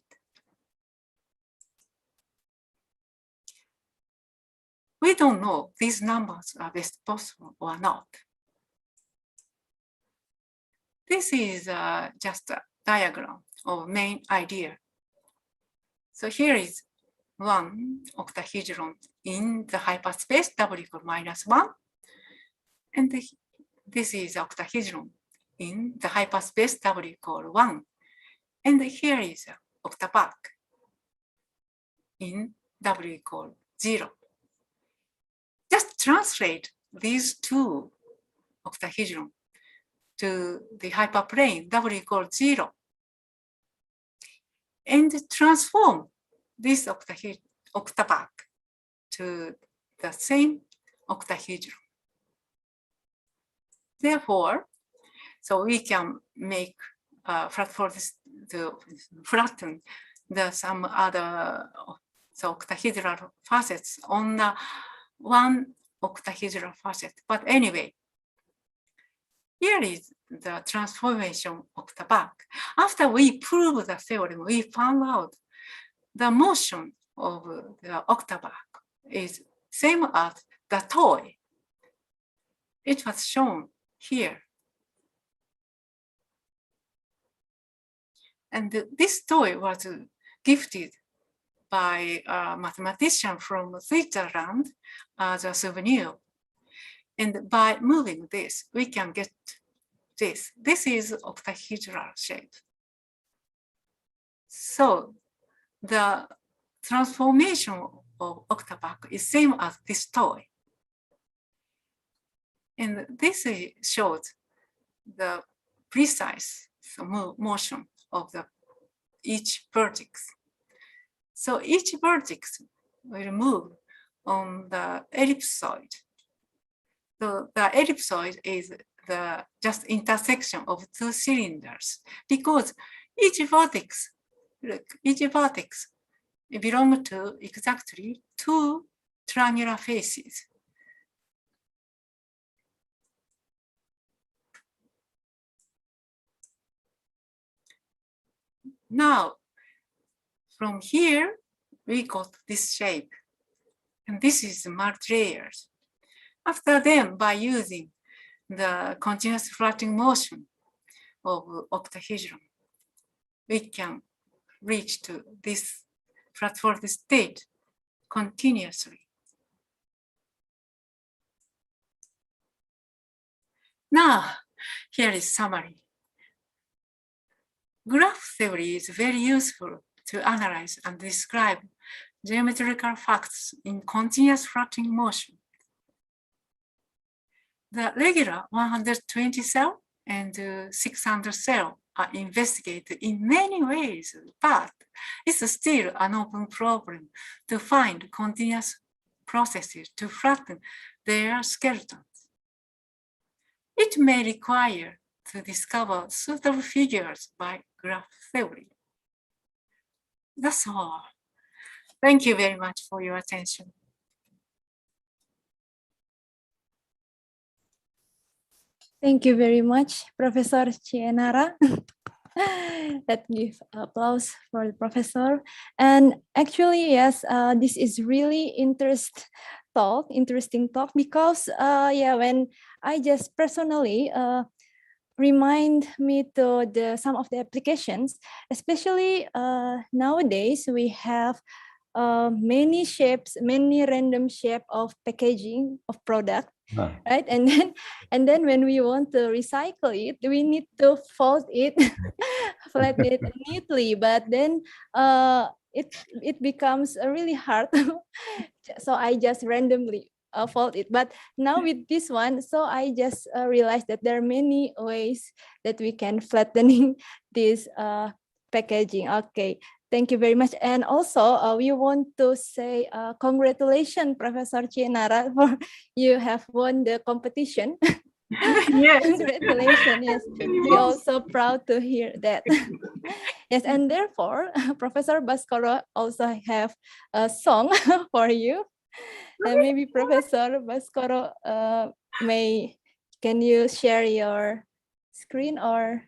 We don't know these numbers are best possible or not. This is just a diagram of main idea. So here is one octahedron in the hyperspace W equal -1. And this is octahedron in the hyperspace W equal 1. And here is an octapack in W equal 0. Just translate these two octahedron to the hyperplane W equal 0 and transform this octapack to the same octahedron. Therefore, so we can make to flatten some other octahedral facets on one octahedral facet. But anyway, here is the transformation octapack. After we proved the theorem, we found out the motion of the octapack is same as the toy. It was shown here. And this toy was gifted by a mathematician from Switzerland as a souvenir. And by moving this, we can get this. This is octahedral shape. So the transformation of octapack is same as this toy. And this shows the precise motion of each vertex. So each vertex will move on the ellipsoid. So the ellipsoid is the just intersection of two cylinders because each vertex belongs to exactly two triangular faces. Now, from here, we got this shape, and this is multi-layers. After them, by using the continuous flattening motion of octahedron, we can reach to this flat-folded state continuously. Now, here is summary. Graph theory is very useful to analyze and describe geometrical facts in continuous flattening motion. The regular 120 cell and 600 cell are investigated in many ways, but it's still an open problem to find continuous processes to flatten their skeletons. it may require to discover suitable figures by graph theory. That's all. Thank you very much for your attention. Thank you very much, Professor Chie Nara. Let's give applause for the professor. And actually, yes, this is really interesting talk because yeah, when I just personally remind me to some of the applications, especially nowadays we have many shapes, many random shape of packaging of product, right? And then when we want to recycle it, we need to fold it, flatten it neatly. But then it becomes really hard. So I just randomly fold it. But now with this one, so I just realized that there are many ways that we can flattening this packaging. Okay. Thank you very much. And also, we want to say congratulations, Professor Chie Nara, for you have won the competition. Yes. Congratulations. Yes, we're also proud to hear that. Yes, and therefore, Professor Baskoro also have a song for you. And maybe Professor Baskoro, can you share your screen or?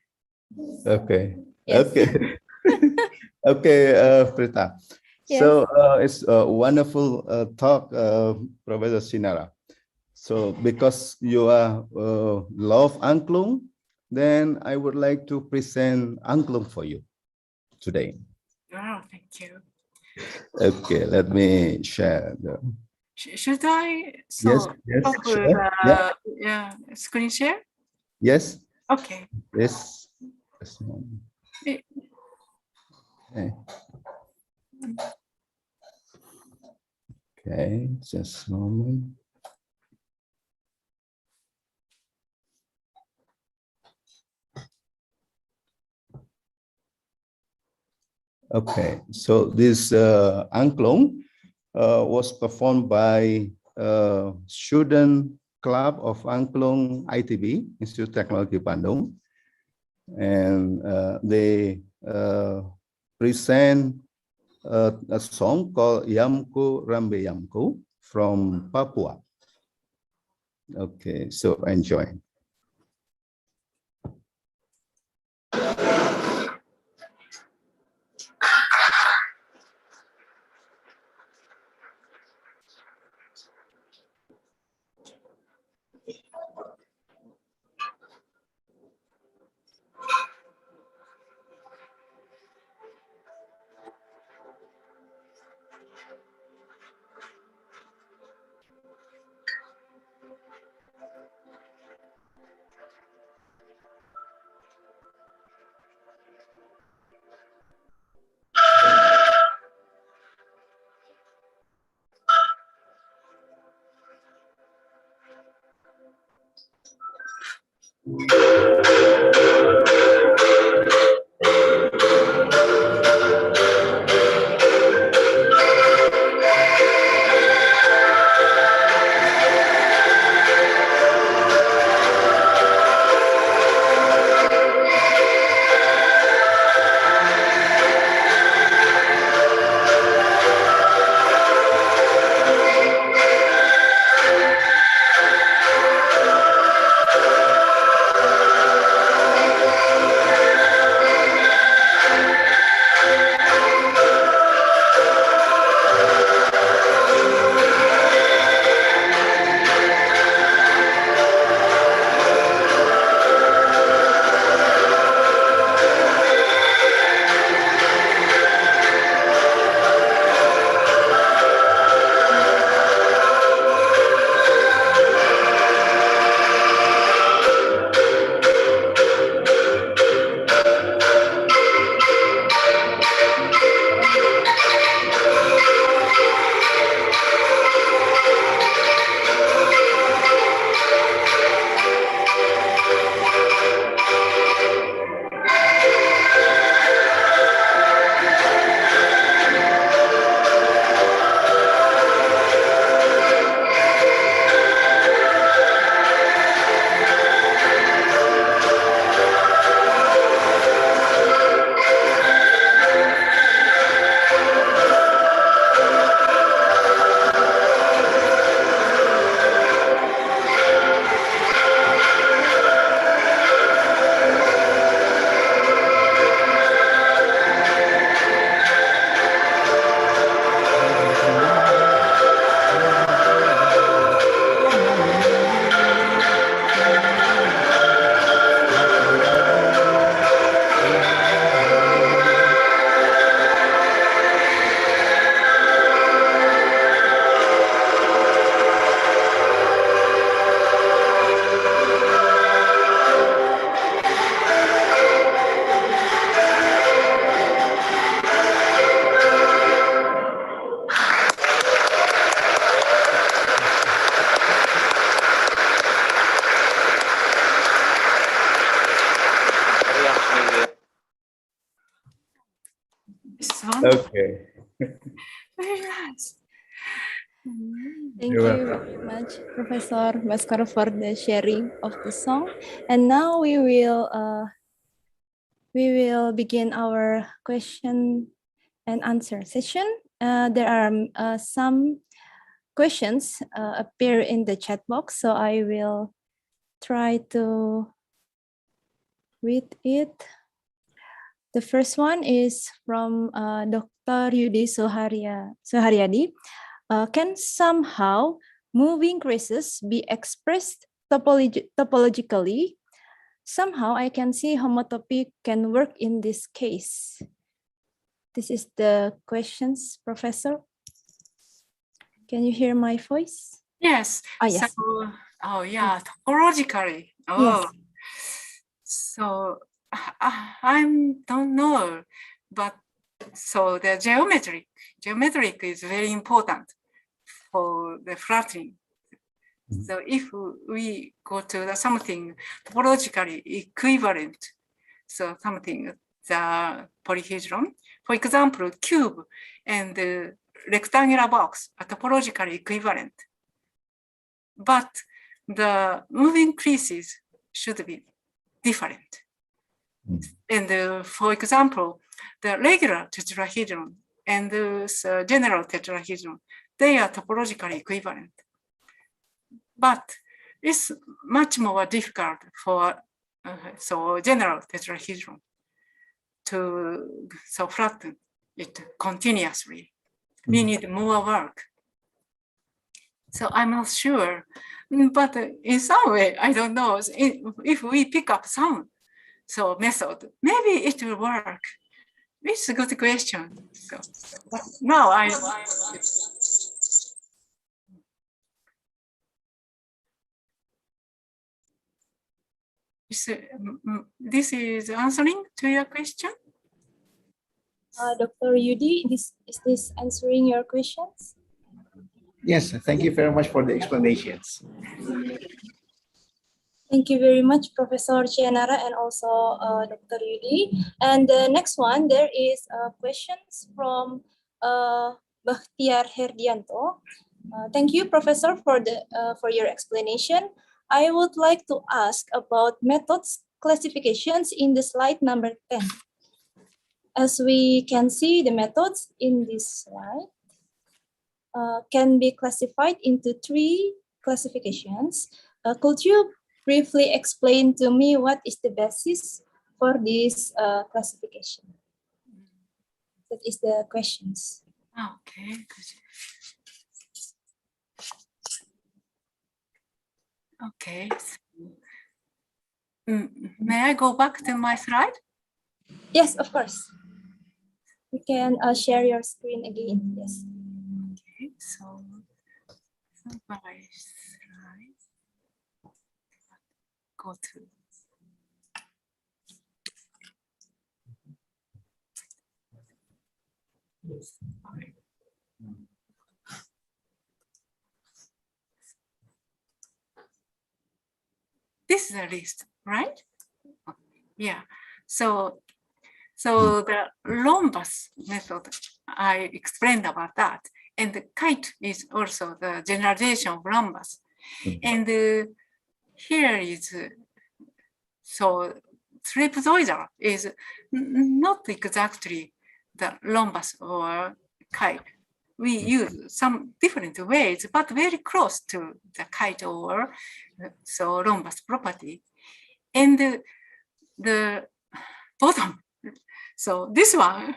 Okay. Yes. Okay. Okay, Prita. Yes. So it's a wonderful talk, Professor Chie Nara. So because you are love angklung, then I would like to present angklung for you today. Oh, thank you. Okay, let me share the. Should I Yes, yes, sure. yeah, screen share? Yes. Okay. Yes. Okay. Okay, just a moment. Okay, so this angklung was performed by student club of angklung ITB, Institut Teknologi Bandung, and they present a song called Yamku Rambe Yamku from Papua. Okay, so enjoy. It's wonderful. Okay. Very nice. Thank You're you welcome. very much, Professor Bhaskara, for the sharing of the song. And now we will begin our question and answer session. There are some questions appear in the chat box, so I will try to read it. The first one is from Dr. Yudi Suharyadi. Can somehow moving traces be expressed topologically? Somehow I can see homotopy can work in this case. This is the questions, Professor. Can you hear my voice? Yes. Yes. So, oh yeah, topologically. Oh. Yes. So I don't know, but so the geometric is very important for the flattening. So if we go to the something topologically equivalent, so something the polyhedron, for example, cube and the rectangular box are topologically equivalent, but the moving pieces should be different. And for example, the regular tetrahedron and the general tetrahedron, they are topologically equivalent. But it's much more difficult for so general tetrahedron to flatten it continuously. We need more work. So I'm not sure, but in some way, I don't know if we pick up some method, maybe it will work. It's a good question. So now this is answering to your question. Dr. Yudi, is this answering your questions? Yes, thank you very much for the explanations. Thank you very much, Professor Chie Nara, and also Dr. Yudi. And the next one, there is questions from Bakhtiar Herdianto. Thank you, Professor, for your explanation. I would like to ask about methods classifications in the slide number 10. As we can see, the methods in this slide can be classified into 3 classifications. Could you briefly explain to me what is the basis for this classification? That is the questions. Okay. Okay. May I go back to my slide? Yes, of course. You can share your screen again. Yes. Okay. So my slide. Go to. Sorry. This is a list, right? Yeah. So the rhombus method, I explained about that. And the kite is also the generalization of rhombus. And here is, so trapezoidal is not exactly the rhombus or kite. We use some different ways, but very close to the kite or rhombus property. And the bottom, so this one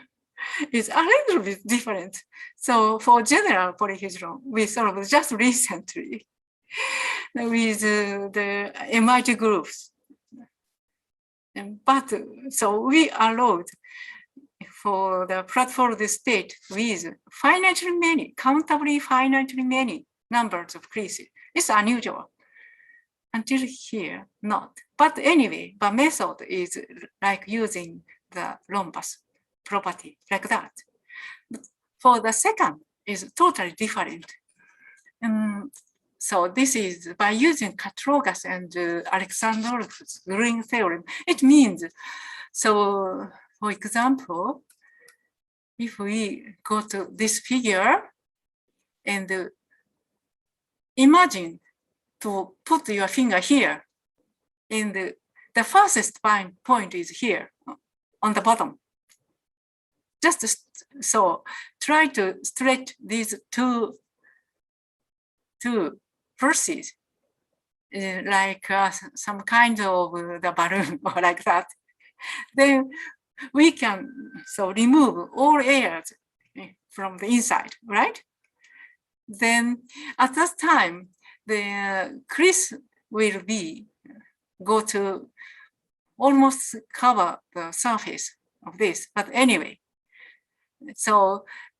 is a little bit different. So for general polyhedron, we solved just recently with the MIT groups. But so we allowed for the platform state with finitely many, countably finitely many numbers of creases. It's unusual. Until here, not. But anyway, the method is like using the rhombus property like that. But for the second is totally different. So this is by using Katrogas and Alexandrov's green theorem. It means, so for example, if we go to this figure and imagine to put your finger here, and the fastest point is here on the bottom. Just so try to stretch these two verses like some kind of the balloon or like that. Then we can remove all air from the inside, right? Then at that time, the crease will go to almost cover the surface of this. But anyway,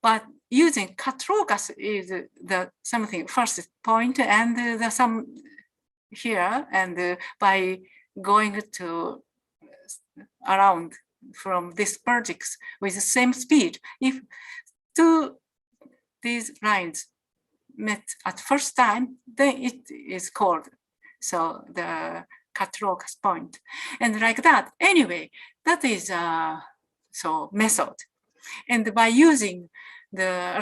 but using Counterexample is the something first point and the some here, and by going to around from this vertex with the same speed, if these lines met at first time, then it is called the Counterexample point, and like that. Anyway, that is method, and by using the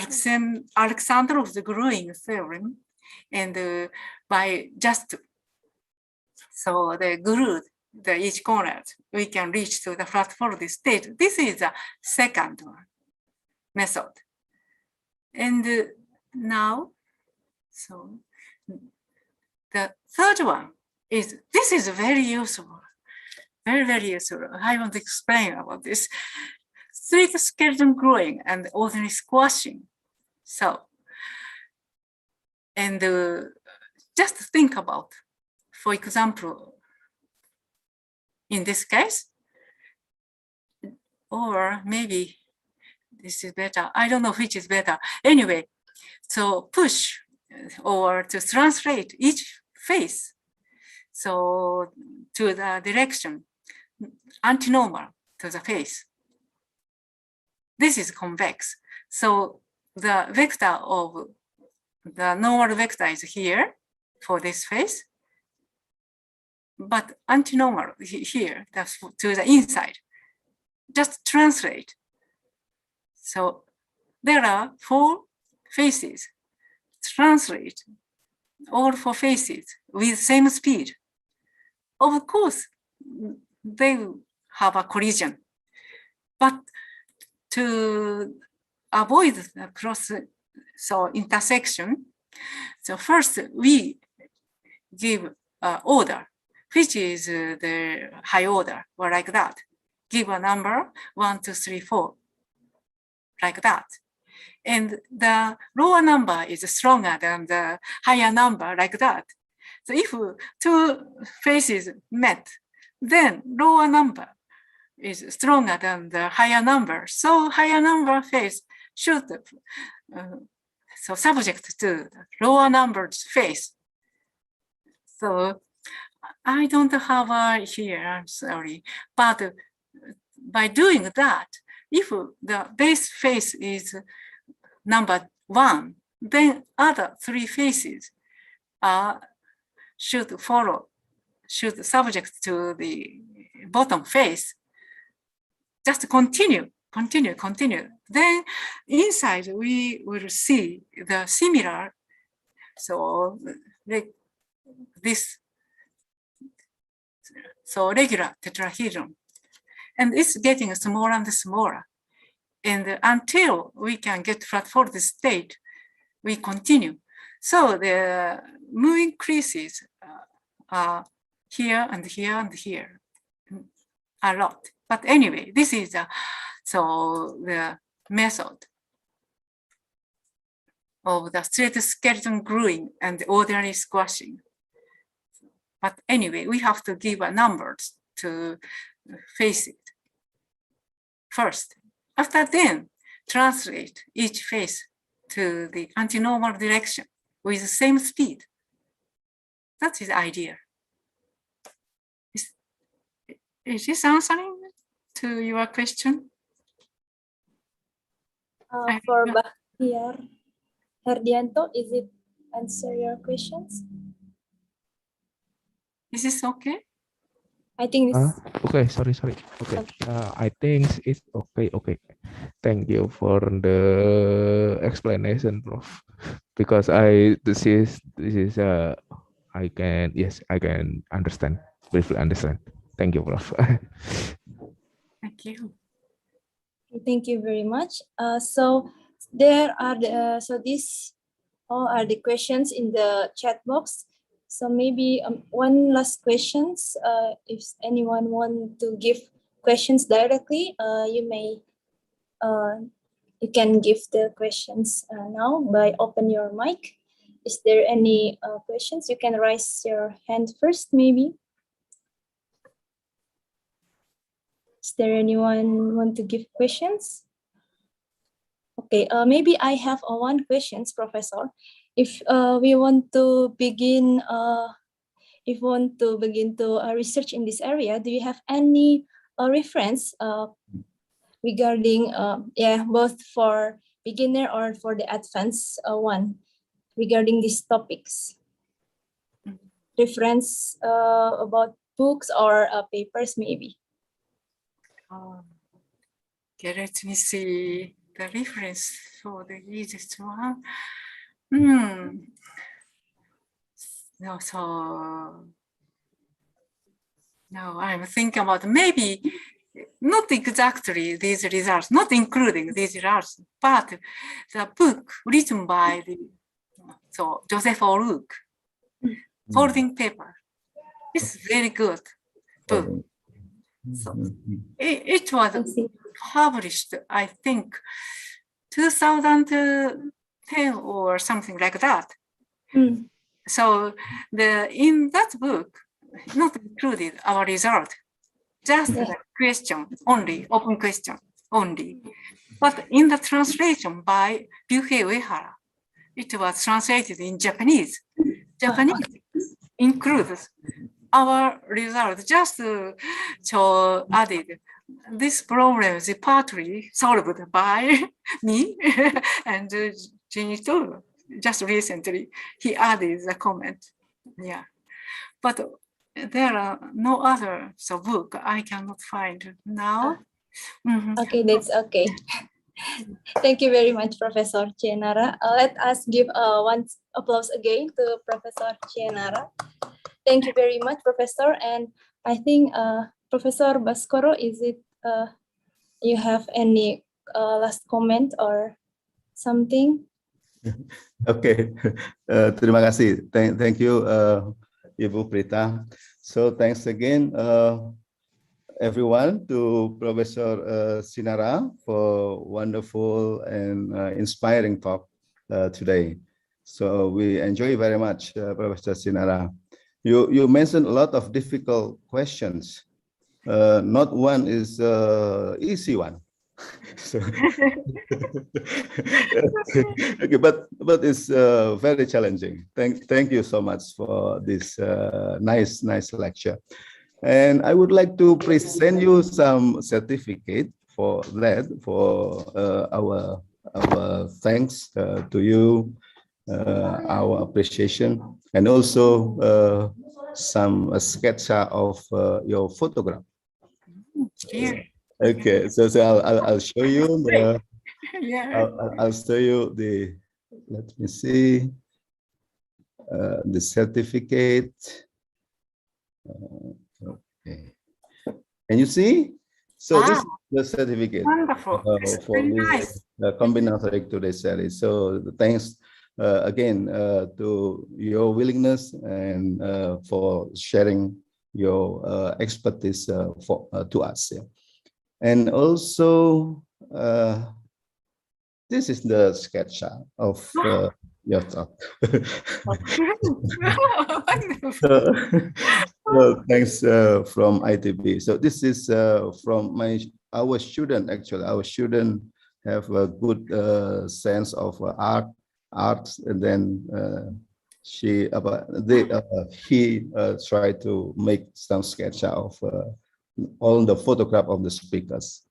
Alexandrov-Gruen theorem, and by just the glued each corner, we can reach to the flat-folded state. This is the second one method, and now the third one is, this is very useful, very useful. I want to explain about this. Straight skeleton growing and ordinary squashing. And just think about, for example, in this case, or maybe this is better. I don't know which is better. Anyway, push or to translate each face to the direction antinormal to the face. This is convex. So the vector of the normal vector is here for this face, but antinormal here, that's to the inside. Just translate. So there are 4 faces. Translate all 4 faces with same speed. Of course, they will have a collision, but to avoid the cross intersection, first we give order, which is the high order, or like that. Give a number 1, 2, 3, 4, like that. And the lower number is stronger than the higher number, like that. So if 2 faces met, then lower number is stronger than the higher number. So higher number face should subject to the lower numbered face. So I don't have here, I'm sorry, but by doing that, if the base face is number 1, then other 3 faces should subject to the bottom face. Just continue. Then inside we will see the similar, like this, regular tetrahedron. And it's getting smaller and smaller. And until we can get flat-folded state, we continue. So the moving creases are here and here and here a lot. But anyway, this is the method of the straight skeleton gluing and ordinary squashing. But anyway, we have to give numbers to face it first. After then, translate each face to the antinormal direction with the same speed. That is the idea. Is this answering to your question? For Bahtiar Herdianto, is it answer your questions? Is this okay? I think this. Okay, sorry. Okay, I think it's okay. Okay, thank you for the explanation, Prof. Because this is I can understand, briefly understand. Thank you, Prof. Thank you. Thank you very much. So there are these all are the questions in the chat box. So maybe one last questions. If anyone want to give questions directly, you can give the questions now by open your mic. Is there any questions? You can raise your hand first, maybe. Is there anyone want to give questions? Okay, maybe I have one questions, Professor. If we want to begin, to research in this area, do you have any reference regarding, both for beginner or for the advanced one regarding these topics? Reference about books or papers, maybe. Okay, let me see the reference for the easiest one. No, so now I'm thinking about maybe not exactly these results, not including these results, but the book written by Joseph O'Rourke, folding paper. It's very good book. So it was published, I think, 2010 or something like that. So in that book, not included our result, just the question only, open question only. But in the translation by Ryuhei Uehara, it was translated in Japanese. Japanese includes our result, just added. This problem is partly solved by me and Genitor. Just recently, he added the comment. Yeah, but there are no other book I cannot find now. Okay, that's okay. Thank you very much, Professor Chie Nara. Let us give one applause again to Professor Chie Nara. Thank you very much, Professor. And I think Professor Baskoro, is it you have any last comment or something? Okay, terima kasih. Thank you, Ibu Prita. So thanks again, everyone, to Professor Chie Nara for wonderful and inspiring talk today. So we enjoy very much, Professor Chie Nara. You mentioned a lot of difficult questions. Not one is easy one. So, okay, but it's very challenging. Thank you so much for this nice lecture. And I would like to present you some certificate for that, for our thanks to you, our appreciation, and also some sketch of your photograph. Here. Okay, so I'll show you the. Yeah. I'll show you the. Let me see. The certificate. Okay. Can you see? So this is the certificate. Wonderful. For this Combinatorics today's series. So thanks again to your willingness and for sharing your expertise to us. Yeah. And also, this is the sketch of your talk. So thanks from ITB. So this is from our student. Actually, our student have a good sense of arts, and then he tried to make some sketch of all the photograph of the speakers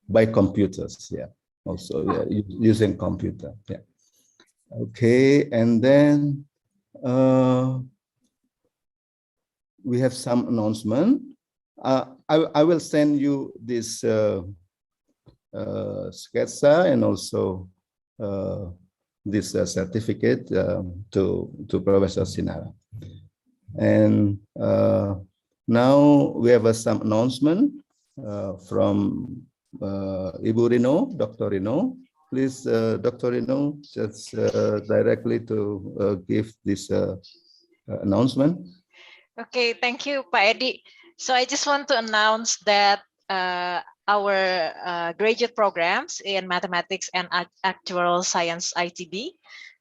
by computers. Yeah, also using computer. Yeah. Okay, and then we have some announcement. I will send you this sketsa and also this certificate to Professor Chie Nara. And now we have some announcement from Ibu Rino, Dr. Rino. Please, Dr. Rino, just directly to give this announcement. Okay, thank you, Pak Edi. So I just want to announce that our graduate programs in mathematics and actual science ITB.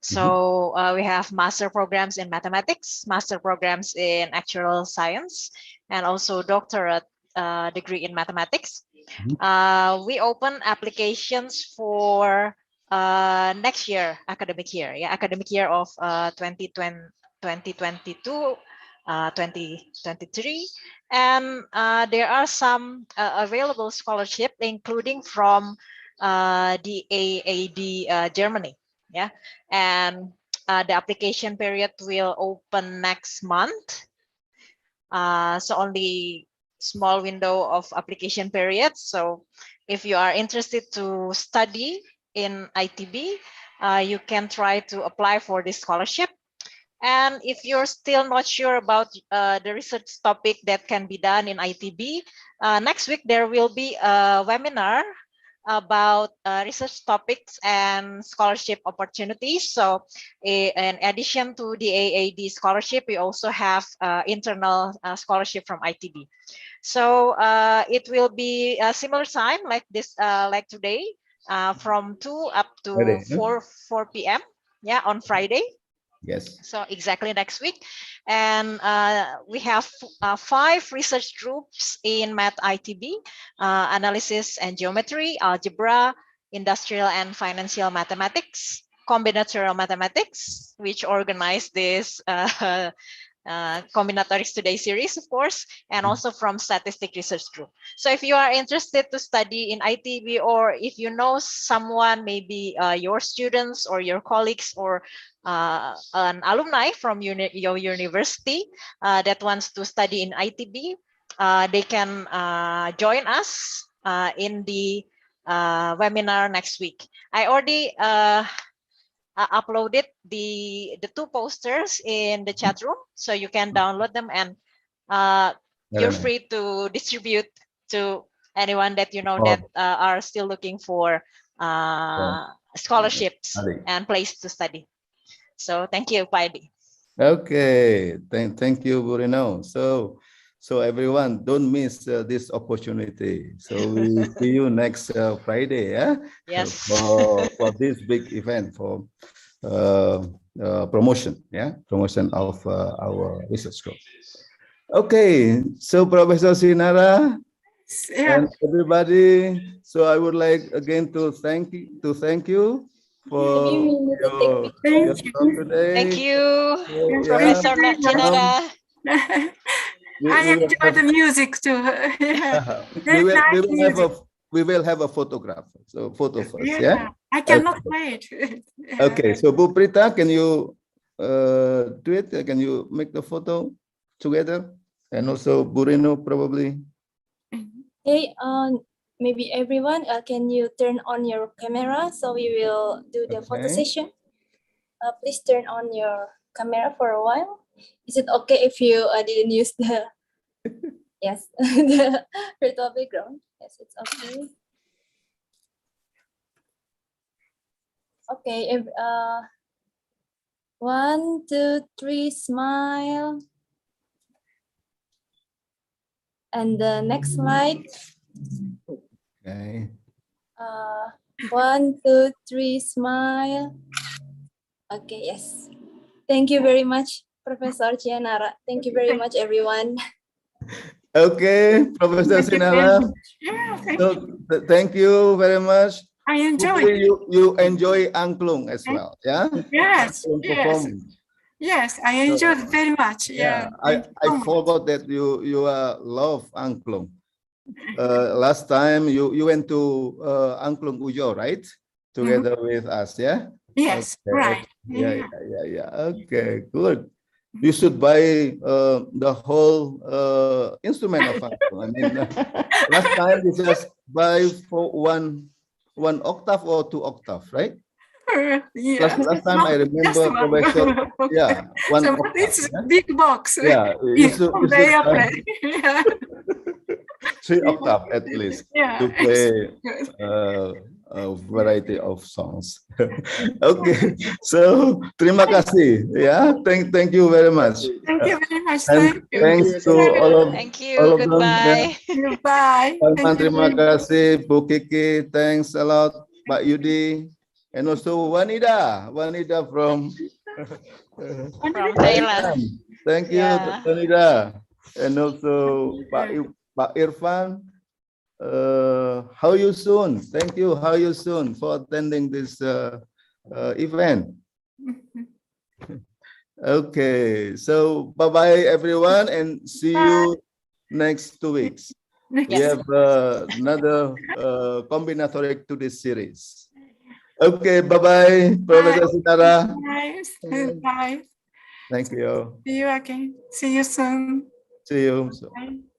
So we have master programs in mathematics, master programs in actual science, and also doctorate degree in mathematics. We open applications for next year, academic year, academic year of 2022, 2023, and there are some available scholarship, including from the AAD Germany, and the application period will open next month. So only small window of application period. So if you are interested to study in ITB, you can try to apply for this scholarship. And if you're still not sure about the research topic that can be done in ITB, next week there will be a webinar about research topics and scholarship opportunities. So in addition to the AAD scholarship, we also have internal scholarship from ITB. So it will be a similar time like this, like today, from 2 up to Friday, 4 p.m. On Friday. Yes. So exactly next week. And we have 5 research groups in Math ITB, analysis and geometry, algebra, industrial and financial mathematics, combinatorial mathematics, which organized this Combinatorics Today series, of course, and also from statistic research group. So if you are interested to study in ITB, or if you know someone, maybe your students or your colleagues or an alumni from your university that wants to study in ITB, they can join us in the webinar next week. I already uploaded the 2 posters in the chat room, so you can download them, and you're free to distribute to anyone that you know that are still looking for scholarships and place to study. So thank you, Paidi. Okay, thank you, Burino. So everyone, don't miss this opportunity. So we see you next Friday, Yes. for this big event for promotion, promotion of our research group. Okay, so Professor Chie Nara and everybody. So I would like again to thank you for your talk today. Thank you, So, Professor Chie Nara. I enjoy the music too. We will have a photograph. So photo first, I cannot wait. Okay, so Bu Prita, can you do it? Can you make the photo together? And also Burino probably. Hey, maybe everyone, can you turn on your camera so we will do the photo session? Please turn on your camera for a while. Is it okay if you didn't use the the virtual background? Yes, it's okay. Okay, 1, 2, 3, smile. And the next slide. Okay. 1, 2, 3, smile. Okay, yes. Thank you very much, Professor Chie Nara. Thank you very much, everyone. Okay, Professor Chie Nara. So thank you very much. I enjoy. You enjoy angklung as well, Yes. Yes, I enjoyed very much. I forgot that you love angklung. Last time you went to Angklung Ujo, right? Together with us, Yes, okay. right. Yeah. Okay, good. you should buy the whole instrument of Flattening. I mean, last time we just buy for one octave or 2 octave, right? Yeah. Last time I remember, Professor, yeah, one So octave. it's Yeah? big box. Yeah, you should Conveyor buy plate. Yeah. 3 octave at least Yeah. to play Good. a variety of songs. Okay, so terima kasih. Yeah, thank you very much. Thank you very much. And Thank you. thanks to Thank you. all of them. Yeah. Goodbye. Goodbye. Salman, Thank you terima very much. kasih. Bu Kiki, thanks a lot. Pak Yudi, and also Wanida from From Thailand. Thank you, Yeah. Wanida, and also Pak Irfan. How you soon? Thank you. How you soon for attending this event? Okay, so bye-bye everyone, and see you next 2 weeks. We Yes. have another combinatoric to this series. Okay, bye-bye, Professor Chie Nara. Bye. Bye. Thank you. See you again. See you soon. See you. Bye.